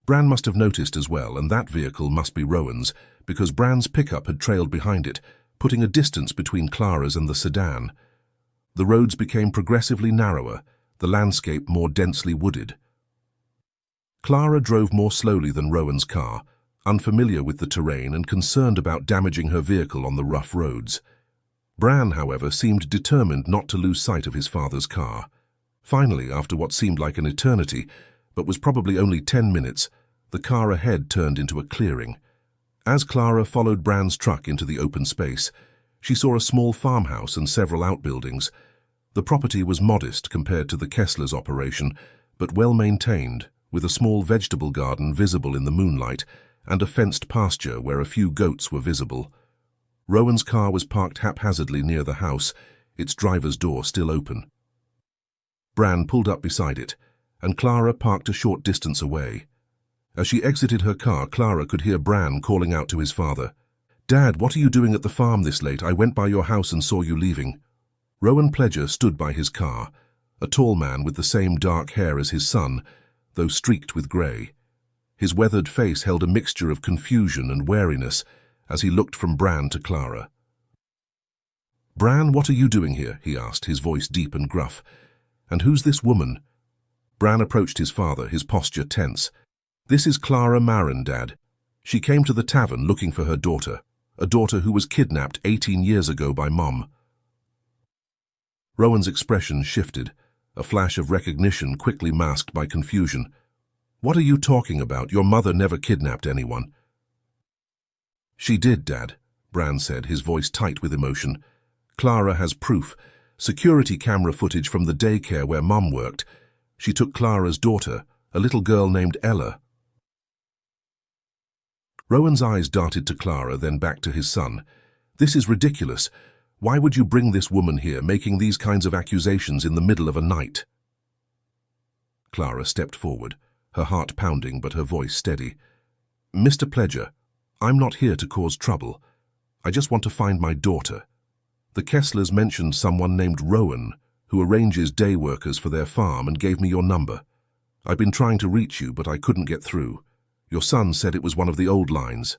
Speaker 1: Bran must have noticed as well, and that vehicle must be Rowan's, because Bran's pickup had trailed behind it, putting a distance between Clara's and the sedan. The roads became progressively narrower, the landscape more densely wooded. Clara drove more slowly than Rowan's car, unfamiliar with the terrain and concerned about damaging her vehicle on the rough roads. Bran, however, seemed determined not to lose sight of his father's car. Finally, after what seemed like an eternity, but was probably only 10 minutes, the car ahead turned into a clearing. As Clara followed Bran's truck into the open space, she saw a small farmhouse and several outbuildings. The property was modest compared to the Kesslers' operation, but well maintained, with a small vegetable garden visible in the moonlight and a fenced pasture where a few goats were visible. Rowan's car was parked haphazardly near the house, its driver's door still open. Bran pulled up beside it, and Clara parked a short distance away. As she exited her car, Clara could hear Bran calling out to his father, "Dad, what are you doing at the farm this late? I went by your house and saw you leaving." Rowan Pledger stood by his car, a tall man with the same dark hair as his son, though streaked with grey. His weathered face held a mixture of confusion and wariness as he looked from Bran to Clara. "Bran, what are you doing here?" he asked, his voice deep and gruff. "And who's this woman?" Bran approached his father, his posture tense. "This is Clara Marin, Dad. She came to the tavern looking for her daughter, a daughter who was kidnapped 18 years ago by Mom." Rowan's expression shifted, a flash of recognition quickly masked by confusion. "What are you talking about? Your mother never kidnapped anyone." "She did, Dad," Bran said, his voice tight with emotion. "Clara has proof. Security camera footage from the daycare where Mom worked. She took Clara's daughter, a little girl named Ella." Rowan's eyes darted to Clara, then back to his son. "This is ridiculous. Why would you bring this woman here, making these kinds of accusations in the middle of a night?" Clara stepped forward, her heart pounding but her voice steady. "Mr. Pledger, I'm not here to cause trouble. I just want to find my daughter. The Kesslers mentioned someone named Rowan, who arranges day workers for their farm, and gave me your number. I've been trying to reach you, but I couldn't get through. Your son said it was one of the old lines."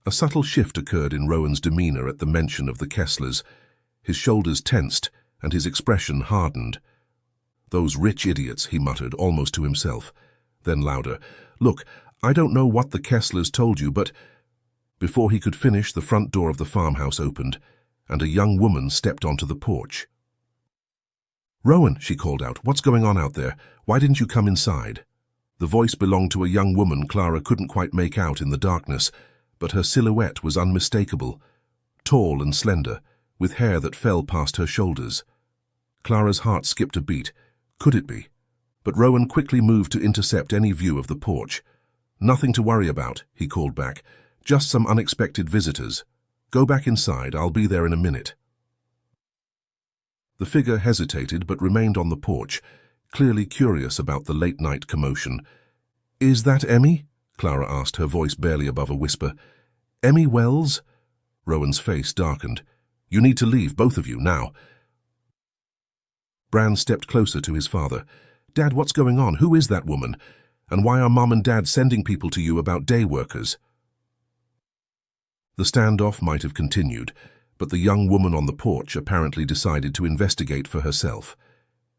Speaker 1: A subtle shift occurred in Rowan's demeanor at the mention of the Kesslers. His shoulders tensed, and his expression hardened. "Those rich idiots," he muttered, almost to himself. Then louder, "Look, I don't know what the Kesslers told you, but—" Before he could finish, the front door of the farmhouse opened, and a young woman stepped onto the porch. "Rowan," she called out, "what's going on out there? Why didn't you come inside?" The voice belonged to a young woman Clara couldn't quite make out in the darkness, but her silhouette was unmistakable, tall and slender, with hair that fell past her shoulders. Clara's heart skipped a beat. Could it be? But Rowan quickly moved to intercept any view of the porch. "Nothing to worry about," he called back. "Just some unexpected visitors. Go back inside, I'll be there in a minute." The figure hesitated but remained on the porch, clearly curious about the late-night commotion. "Is that Emmy?" Clara asked, her voice barely above a whisper. "Emmy Wells?" Rowan's face darkened. "You need to leave, both of you, now." Bran stepped closer to his father. "Dad, what's going on? Who is that woman? And why are Mom and Dad sending people to you about day workers?" The standoff might have continued, but the young woman on the porch apparently decided to investigate for herself.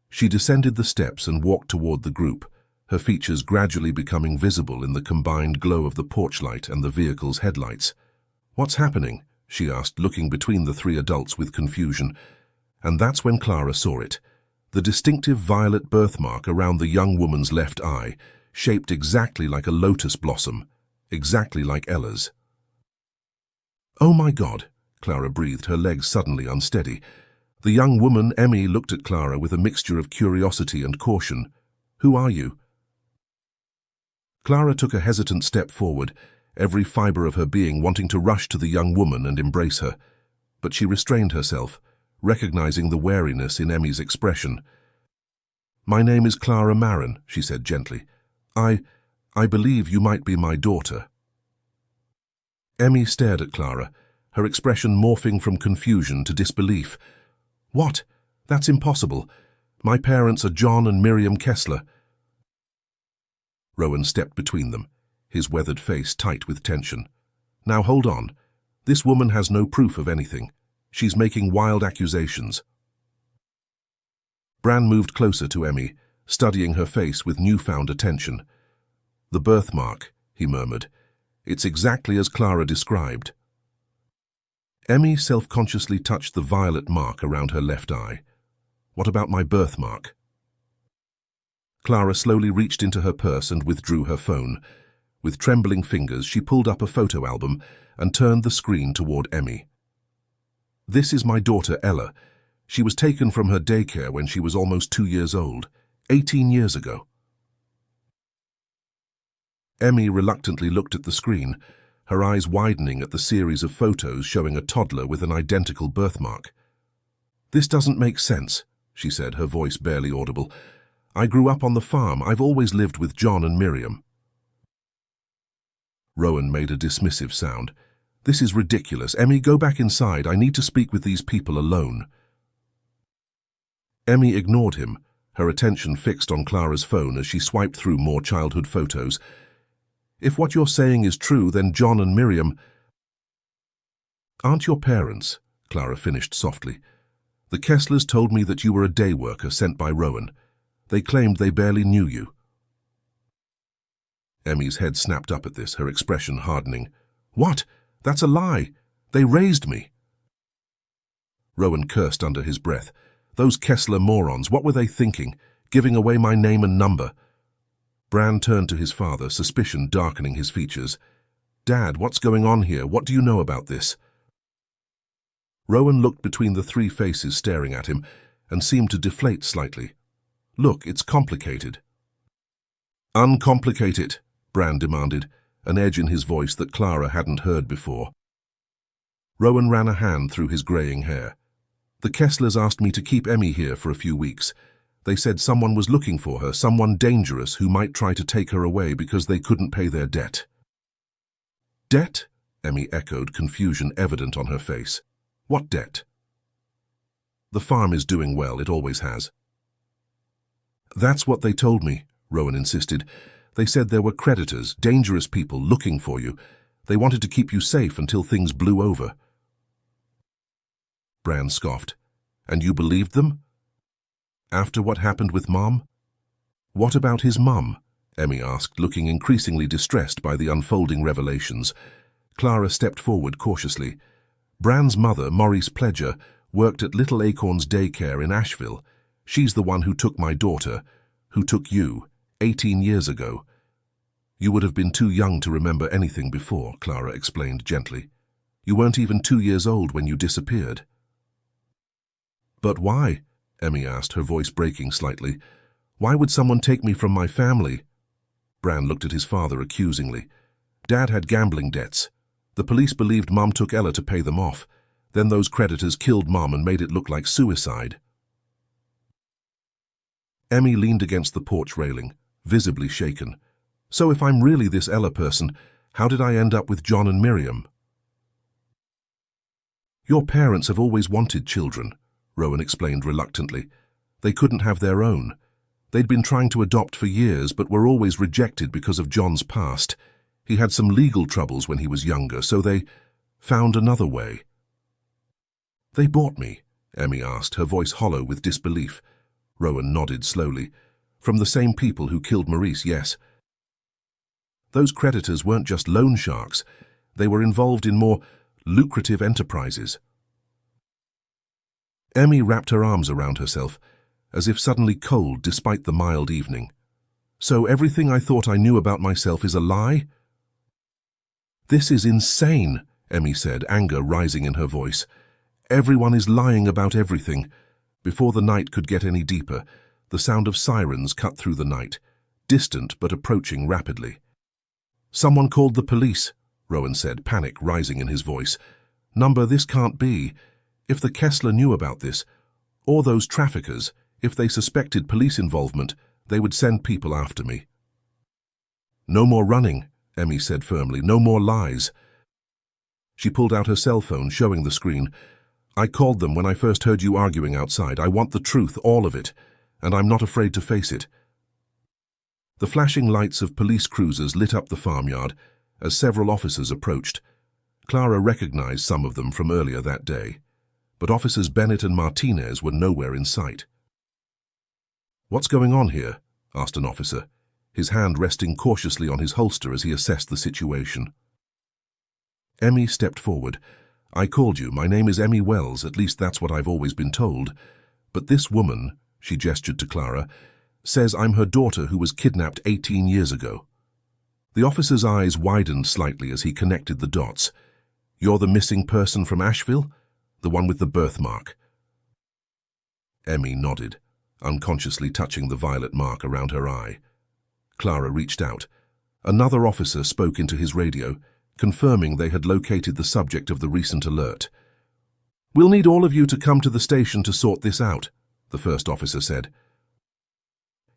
Speaker 1: She descended the steps and walked toward the group, her features gradually becoming visible in the combined glow of the porch light and the vehicle's headlights. "What's happening?" she asked, looking between the three adults with confusion. And that's when Clara saw it. The distinctive violet birthmark around the young woman's left eye, shaped exactly like a lotus blossom, exactly like Ella's. "Oh my God," Clara breathed, her legs suddenly unsteady. The young woman, Emmy, looked at Clara with a mixture of curiosity and caution. "Who are you?" Clara took a hesitant step forward, every fiber of her being wanting to rush to the young woman and embrace her. But she restrained herself, recognizing the wariness in Emmy's expression. "My name is Clara Marin," she said gently. I believe you might be my daughter." Emmy stared at Clara, her expression morphing from confusion to disbelief. "What? That's impossible. My parents are John and Miriam Kessler." Rowan stepped between them, his weathered face tight with tension. "Now hold on. This woman has no proof of anything. She's making wild accusations." Bran moved closer to Emmy, studying her face with newfound attention. "The birthmark," he murmured. "It's exactly as Clara described." Emmy self-consciously touched the violet mark around her left eye. "What about my birthmark?" Clara slowly reached into her purse and withdrew her phone. With trembling fingers, she pulled up a photo album and turned the screen toward Emmy. "This is my daughter, Ella. She was taken from her daycare when she was almost 2 years old, 18 years ago." Emmy reluctantly looked at the screen, her eyes widening at the series of photos showing a toddler with an identical birthmark. "This doesn't make sense," she said, her voice barely audible. "I grew up on the farm. I've always lived with John and Miriam." Rowan made a dismissive sound. "This is ridiculous. Emmy, go back inside. I need to speak with these people alone." Emmy ignored him, her attention fixed on Clara's phone as she swiped through more childhood photos. "If what you're saying is true, then John and Miriam—" "Aren't your parents," Clara finished softly. "The Kesslers told me that you were a day worker sent by Rowan. They claimed they barely knew you." Emmy's head snapped up at this, her expression hardening. "What? That's a lie. They raised me." Rowan cursed under his breath. "Those Kessler morons, what were they thinking? Giving away my name and number?" Bran turned to his father, suspicion darkening his features. "Dad, what's going on here? What do you know about this?" Rowan looked between the three faces staring at him and seemed to deflate slightly. "Look, it's complicated." "Uncomplicate it," Bran demanded, an edge in his voice that Clara hadn't heard before. Rowan ran a hand through his greying hair. "The Kesslers asked me to keep Emmy here for a few weeks. They said someone was looking for her, someone dangerous who might try to take her away because they couldn't pay their debt." "Debt?" Emmy echoed, confusion evident on her face. "What debt?" "The farm is doing well, it always has." "That's what they told me," Rowan insisted. "They said there were creditors, dangerous people looking for you. They wanted to keep you safe until things blew over." Bran scoffed. "And you believed them? After what happened with Mom?" "What about his mum?" Emmy asked, looking increasingly distressed by the unfolding revelations. Clara stepped forward cautiously. "Bran's mother, Maurice Pledger, worked at Little Acorns Daycare in Asheville. She's the one who took my daughter, who took you, 18 years ago." "You would have been too young to remember anything before," Clara explained gently. "You weren't even 2 years old when you disappeared." "But why?" Emmy asked, her voice breaking slightly. "Why would someone take me from my family?" Bran looked at his father accusingly. "Dad had gambling debts. The police believed Mum took Ella to pay them off. Then those creditors killed Mum and made it look like suicide." Emmy leaned against the porch railing, visibly shaken. "So if I'm really this Ella person, how did I end up with John and Miriam?" "Your parents have always wanted children," Rowan explained reluctantly. "They couldn't have their own. They'd been trying to adopt for years, but were always rejected because of John's past. He had some legal troubles when he was younger, so they found another way." "They bought me?" Emmy asked, her voice hollow with disbelief. Rowan nodded slowly. "From the same people who killed Maurice, yes. Those creditors weren't just loan sharks. They were involved in more lucrative enterprises." Emmy wrapped her arms around herself, as if suddenly cold despite the mild evening. "So everything I thought I knew about myself is a lie?" "This is insane," Emmy said, anger rising in her voice. "Everyone is lying about everything." Before the night could get any deeper, the sound of sirens cut through the night, distant but approaching rapidly. "Someone called the police," Rowan said, panic rising in his voice. "Number, this can't be. If the Kessler knew about this, or those traffickers, if they suspected police involvement, they would send people after me." "No more running," Emmy said firmly. "No more lies." She pulled out her cell phone, showing the screen. "I called them when I first heard you arguing outside. I want the truth, all of it, and I'm not afraid to face it." The flashing lights of police cruisers lit up the farmyard as several officers approached. Clara recognized some of them from earlier that day, but Officers Bennett and Martinez were nowhere in sight. "What's going on here?" asked an officer, his hand resting cautiously on his holster as he assessed the situation. Emmy stepped forward. "I called you. My name is Emmy Wells, at least that's what I've always been told. But this woman," she gestured to Clara, "says I'm her daughter who was kidnapped 18 years ago." The officer's eyes widened slightly as he connected the dots. "You're the missing person from Asheville? The one with the birthmark?" Emmy nodded, unconsciously touching the violet mark around her eye. Clara reached out. Another officer spoke into his radio, confirming they had located the subject of the recent alert. "We'll need all of you to come to the station to sort this out," the first officer said.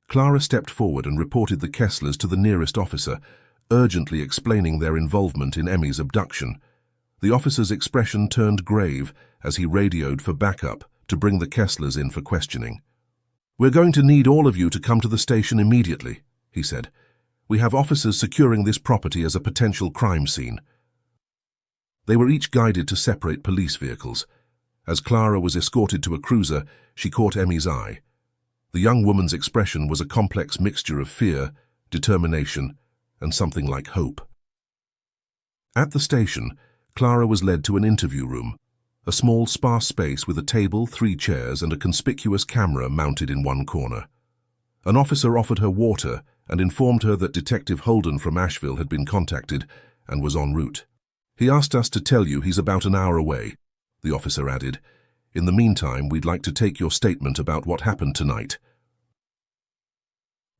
Speaker 1: Clara stepped forward and reported the Kesslers to the nearest officer, urgently explaining their involvement in Emmy's abduction. The officer's expression turned grave as he radioed for backup to bring the Kesslers in for questioning. "We're going to need all of you to come to the station immediately," he said. "We have officers securing this property as a potential crime scene." They were each guided to separate police vehicles. As Clara was escorted to a cruiser, she caught Emmy's eye. The young woman's expression was a complex mixture of fear, determination, and something like hope. At the station, Clara was led to an interview room, a small, sparse space with a table, 3 chairs, and a conspicuous camera mounted in one corner. An officer offered her water and informed her that Detective Holden from Asheville had been contacted and was en route. "He asked us to tell you he's about an hour away," the officer added. "In the meantime, we'd like to take your statement about what happened tonight."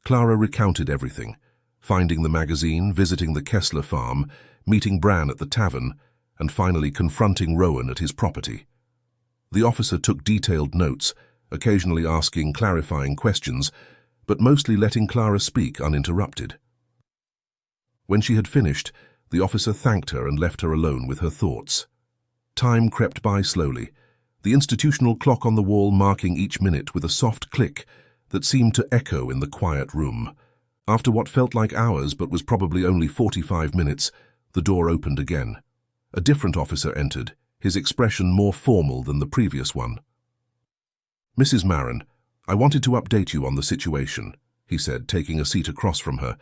Speaker 1: Clara recounted everything, finding the magazine, visiting the Kessler farm, meeting Bran at the tavern, and finally confronting Rowan at his property. The officer took detailed notes, occasionally asking clarifying questions, but mostly letting Clara speak uninterrupted. When she had finished, the officer thanked her and left her alone with her thoughts. Time crept by slowly, the institutional clock on the wall marking each minute with a soft click that seemed to echo in the quiet room. After what felt like hours but was probably only 45 minutes, the door opened again. A different officer entered, his expression more formal than the previous one. "Mrs. Marin, I wanted to update you on the situation," he said, taking a seat across from her.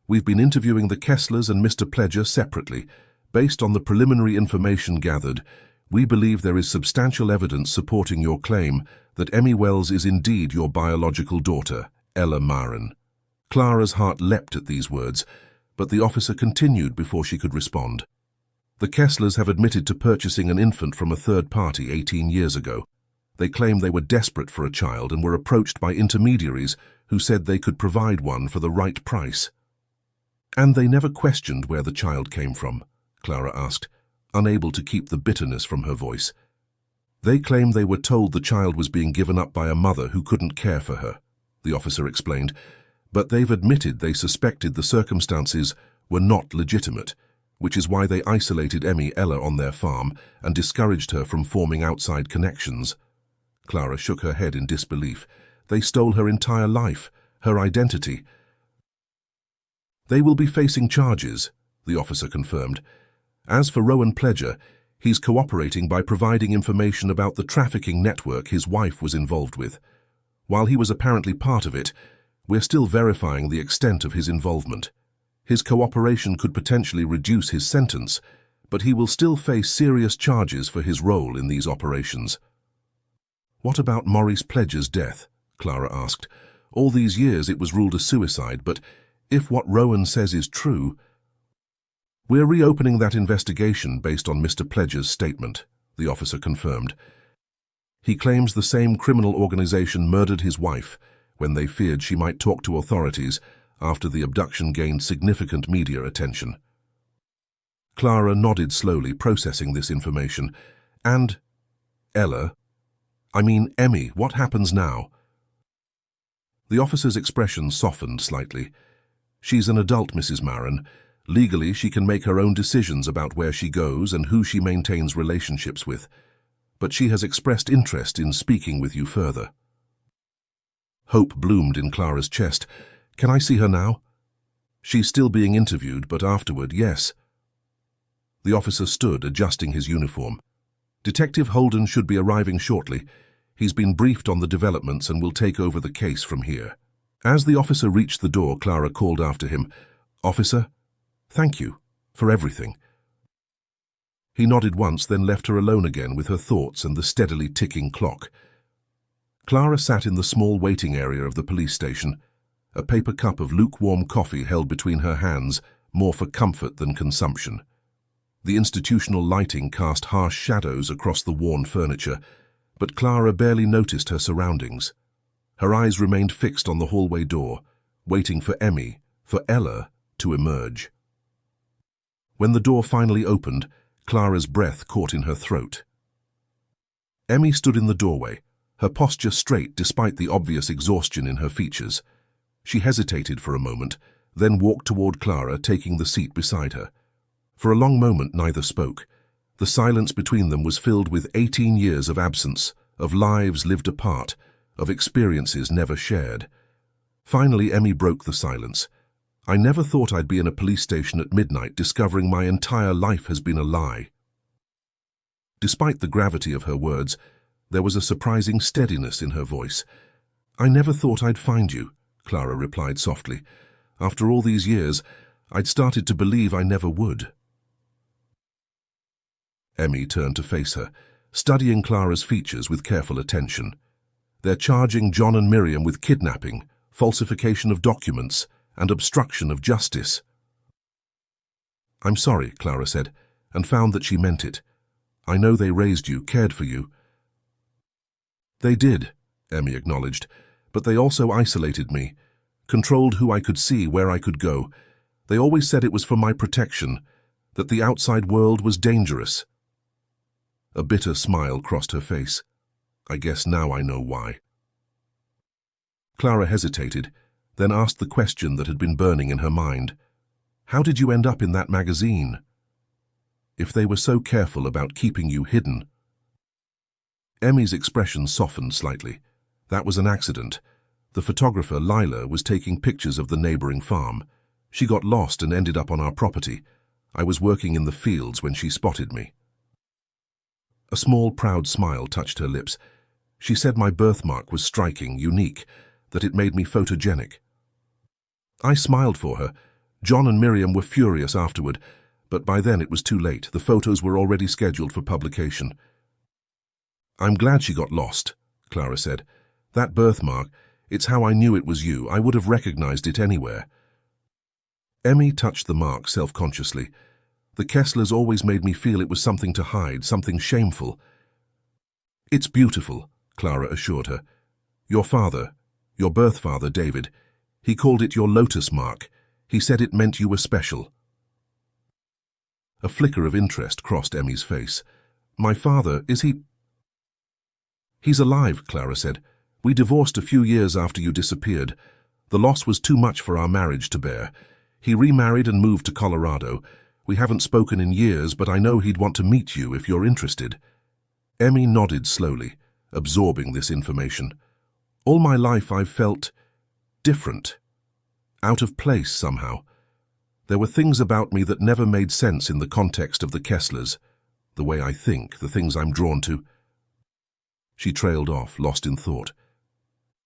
Speaker 1: "We've been interviewing the Kesslers and Mr. Pledger separately. Based on the preliminary information gathered, we believe there is substantial evidence supporting your claim that Emmy Wells is indeed your biological daughter, Ella Marin." Clara's heart leapt at these words, but the officer continued before she could respond. "The Kesslers have admitted to purchasing an infant from a third party 18 years ago. They claim they were desperate for a child and were approached by intermediaries who said they could provide one for the right price." "And they never questioned where the child came from?" Clara asked, unable to keep the bitterness from her voice. "They claim they were told the child was being given up by a mother who couldn't care for her," the officer explained, "but they've admitted they suspected the circumstances were not legitimate, which is why they isolated Ella on their farm and discouraged her from forming outside connections." Clara shook her head in disbelief. "They stole her entire life, her identity." "They will be facing charges," the officer confirmed. "As for Rowan Pledger, he's cooperating by providing information about the trafficking network his wife was involved with. While he was apparently part of it, we're still verifying the extent of his involvement. His cooperation could potentially reduce his sentence, but he will still face serious charges for his role in these operations." "What about Maurice Pledger's death?" Clara asked. "All these years it was ruled a suicide, but if what Rowan says is true—" "We're reopening that investigation based on Mr. Pledger's statement," the officer confirmed. "He claims the same criminal organization murdered his wife when they feared she might talk to authorities after the abduction gained significant media attention." Clara nodded slowly, processing this information. "And Emmy, what happens now?" The officer's expression softened slightly. "She's an adult, Mrs. Marin. Legally, she can make her own decisions about where she goes and who she maintains relationships with. But she has expressed interest in speaking with you further." Hope bloomed in Clara's chest. "Can I see her now?" "She's still being interviewed, but afterward, yes." The officer stood, adjusting his uniform. "Detective Holden should be arriving shortly. He's been briefed on the developments and will take over the case from here. As the officer reached the door, Clara called after him, "Officer, thank you for everything." He nodded once, then left her alone again with her thoughts and the steadily ticking clock. Clara sat in the small waiting area of the police station, a paper cup of lukewarm coffee held between her hands, more for comfort than consumption. The institutional lighting cast harsh shadows across the worn furniture, but Clara barely noticed her surroundings. Her eyes remained fixed on the hallway door, waiting for Ella, to emerge. When the door finally opened, Clara's breath caught in her throat. Emmy stood in the doorway, her posture straight despite the obvious exhaustion in her features. She hesitated for a moment, then walked toward Clara, taking the seat beside her. For a long moment neither spoke. The silence between them was filled with 18 years of absence, of lives lived apart, of experiences never shared. Finally, Emmy broke the silence. "I never thought I'd be in a police station at midnight discovering my entire life has been a lie." Despite the gravity of her words, there was a surprising steadiness in her voice. "I never thought I'd find you," Clara replied softly. "After all these years, I'd started to believe I never would." Emmy turned to face her, studying Clara's features with careful attention. "They're charging John and Miriam with kidnapping, falsification of documents, and obstruction of justice." "I'm sorry," Clara said, and found that she meant it. "I know they raised you, cared for you." "They did," Emmy acknowledged, "but they also isolated me, controlled who I could see, where I could go. They always said it was for my protection, that the outside world was dangerous." A bitter smile crossed her face. "I guess now I know why." Clara hesitated, then asked the question that had been burning in her mind. "How did you end up in that magazine? If they were so careful about keeping you hidden." Emmy's expression softened slightly. "That was an accident. The photographer, Lila, was taking pictures of the neighboring farm. She got lost and ended up on our property. I was working in the fields when she spotted me." A small, proud smile touched her lips. "She said my birthmark was striking, unique, that it made me photogenic." I smiled for her. John and Miriam were furious afterward, but by then it was too late. The photos were already scheduled for publication. "I'm glad she got lost," Clara said. "That birthmark, it's how I knew it was you. I would have recognized it anywhere." Emmy touched the mark self-consciously. "The Kesslers always made me feel it was something to hide, something shameful." "It's beautiful," Clara assured her. "Your father, your birth father, David, he called it your lotus mark. He said it meant you were special." A flicker of interest crossed Emmy's face. "My father, is he—" "He's alive," Clara said. "We divorced a few years after you disappeared. The loss was too much for our marriage to bear. He remarried and moved to Colorado. We haven't spoken in years, but I know he'd want to meet you if you're interested." Emmy nodded slowly, absorbing this information. "All my life I've felt different, out of place somehow. There were things about me that never made sense in the context of the Kesslers, the way I think, the things I'm drawn to." She trailed off, lost in thought.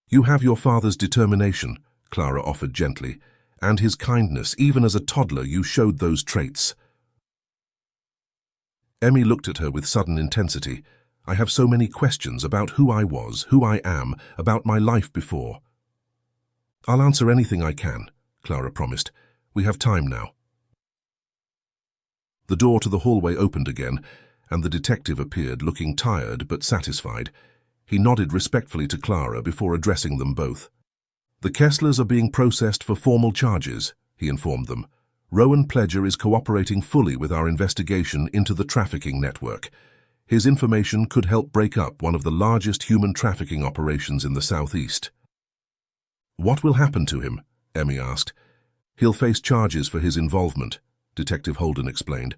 Speaker 1: "You have your father's determination," Clara offered gently, "and his kindness. Even as a toddler, you showed those traits." Emmy looked at her with sudden intensity. "I have so many questions about who I was, who I am, about my life before." "I'll answer anything I can," Clara promised. "We have time now." The door to the hallway opened again, and the detective appeared, looking tired but satisfied. He nodded respectfully to Clara before addressing them both. "The Kesslers are being processed for formal charges," he informed them. "Rowan Pledger is cooperating fully with our investigation into the trafficking network. His information could help break up one of the largest human trafficking operations in the Southeast." "What will happen to him?" Emmy asked. "He'll face charges for his involvement," Detective Holden explained,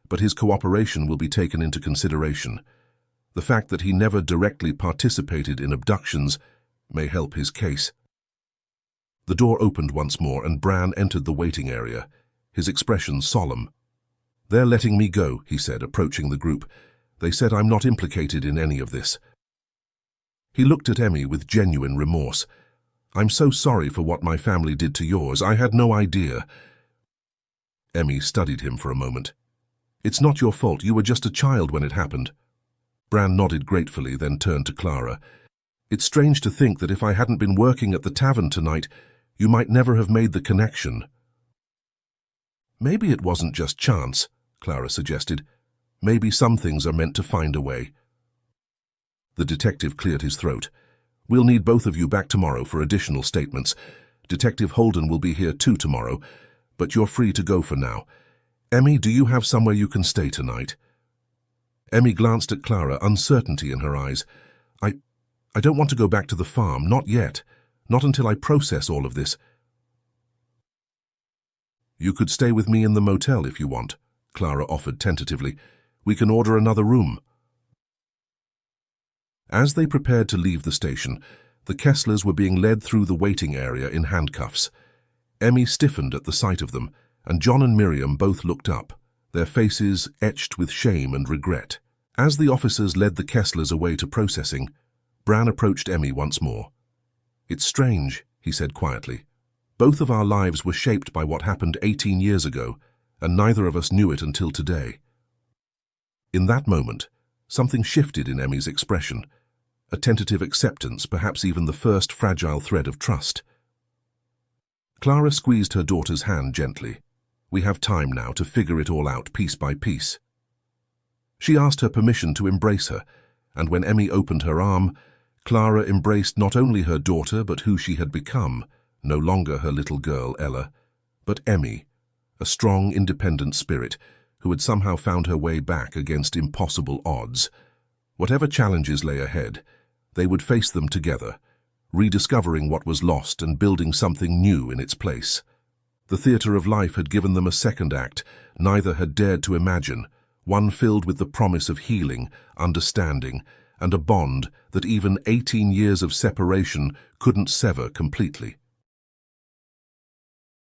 Speaker 1: "but his cooperation will be taken into consideration. The fact that he never directly participated in abductions may help his case." The door opened once more and Bran entered the waiting area, his expression solemn. "They're letting me go," he said, approaching the group. "They said I'm not implicated in any of this." He looked at Emmy with genuine remorse. "I'm so sorry for what my family did to yours. I had no idea." Emmy studied him for a moment. "It's not your fault. You were just a child when it happened." Bran nodded gratefully, then turned to Clara. "It's strange to think that if I hadn't been working at the tavern tonight, you might never have made the connection." "Maybe it wasn't just chance," Clara suggested. "Maybe some things are meant to find a way." The detective cleared his throat. "We'll need both of you back tomorrow for additional statements. Detective Holden will be here too tomorrow, but you're free to go for now. Emmy, do you have somewhere you can stay tonight?" Emmy glanced at Clara, uncertainty in her eyes. I don't want to go back to the farm, not yet. Not until I process all of this." "You could stay with me in the motel if you want," Clara offered tentatively. "We can order another room." As they prepared to leave the station, the Kesslers were being led through the waiting area in handcuffs. Emmy stiffened at the sight of them, and John and Miriam both looked up, their faces etched with shame and regret. As the officers led the Kesslers away to processing, Bran approached Emmy once more. "It's strange," he said quietly. "Both of our lives were shaped by what happened 18 years ago, and neither of us knew it until today." In that moment, something shifted in Emmy's expression, a tentative acceptance, perhaps even the first fragile thread of trust. Clara squeezed her daughter's hand gently. "We have time now to figure it all out piece by piece." She asked her permission to embrace her, and when Emmy opened her arm, Clara embraced not only her daughter but who she had become, no longer her little girl Ella, but Emmy, a strong, independent spirit who had somehow found her way back against impossible odds. Whatever challenges lay ahead, they would face them together, rediscovering what was lost and building something new in its place. The theatre of life had given them a second act neither had dared to imagine, one filled with the promise of healing, understanding, and a bond that even 18 years of separation couldn't sever completely.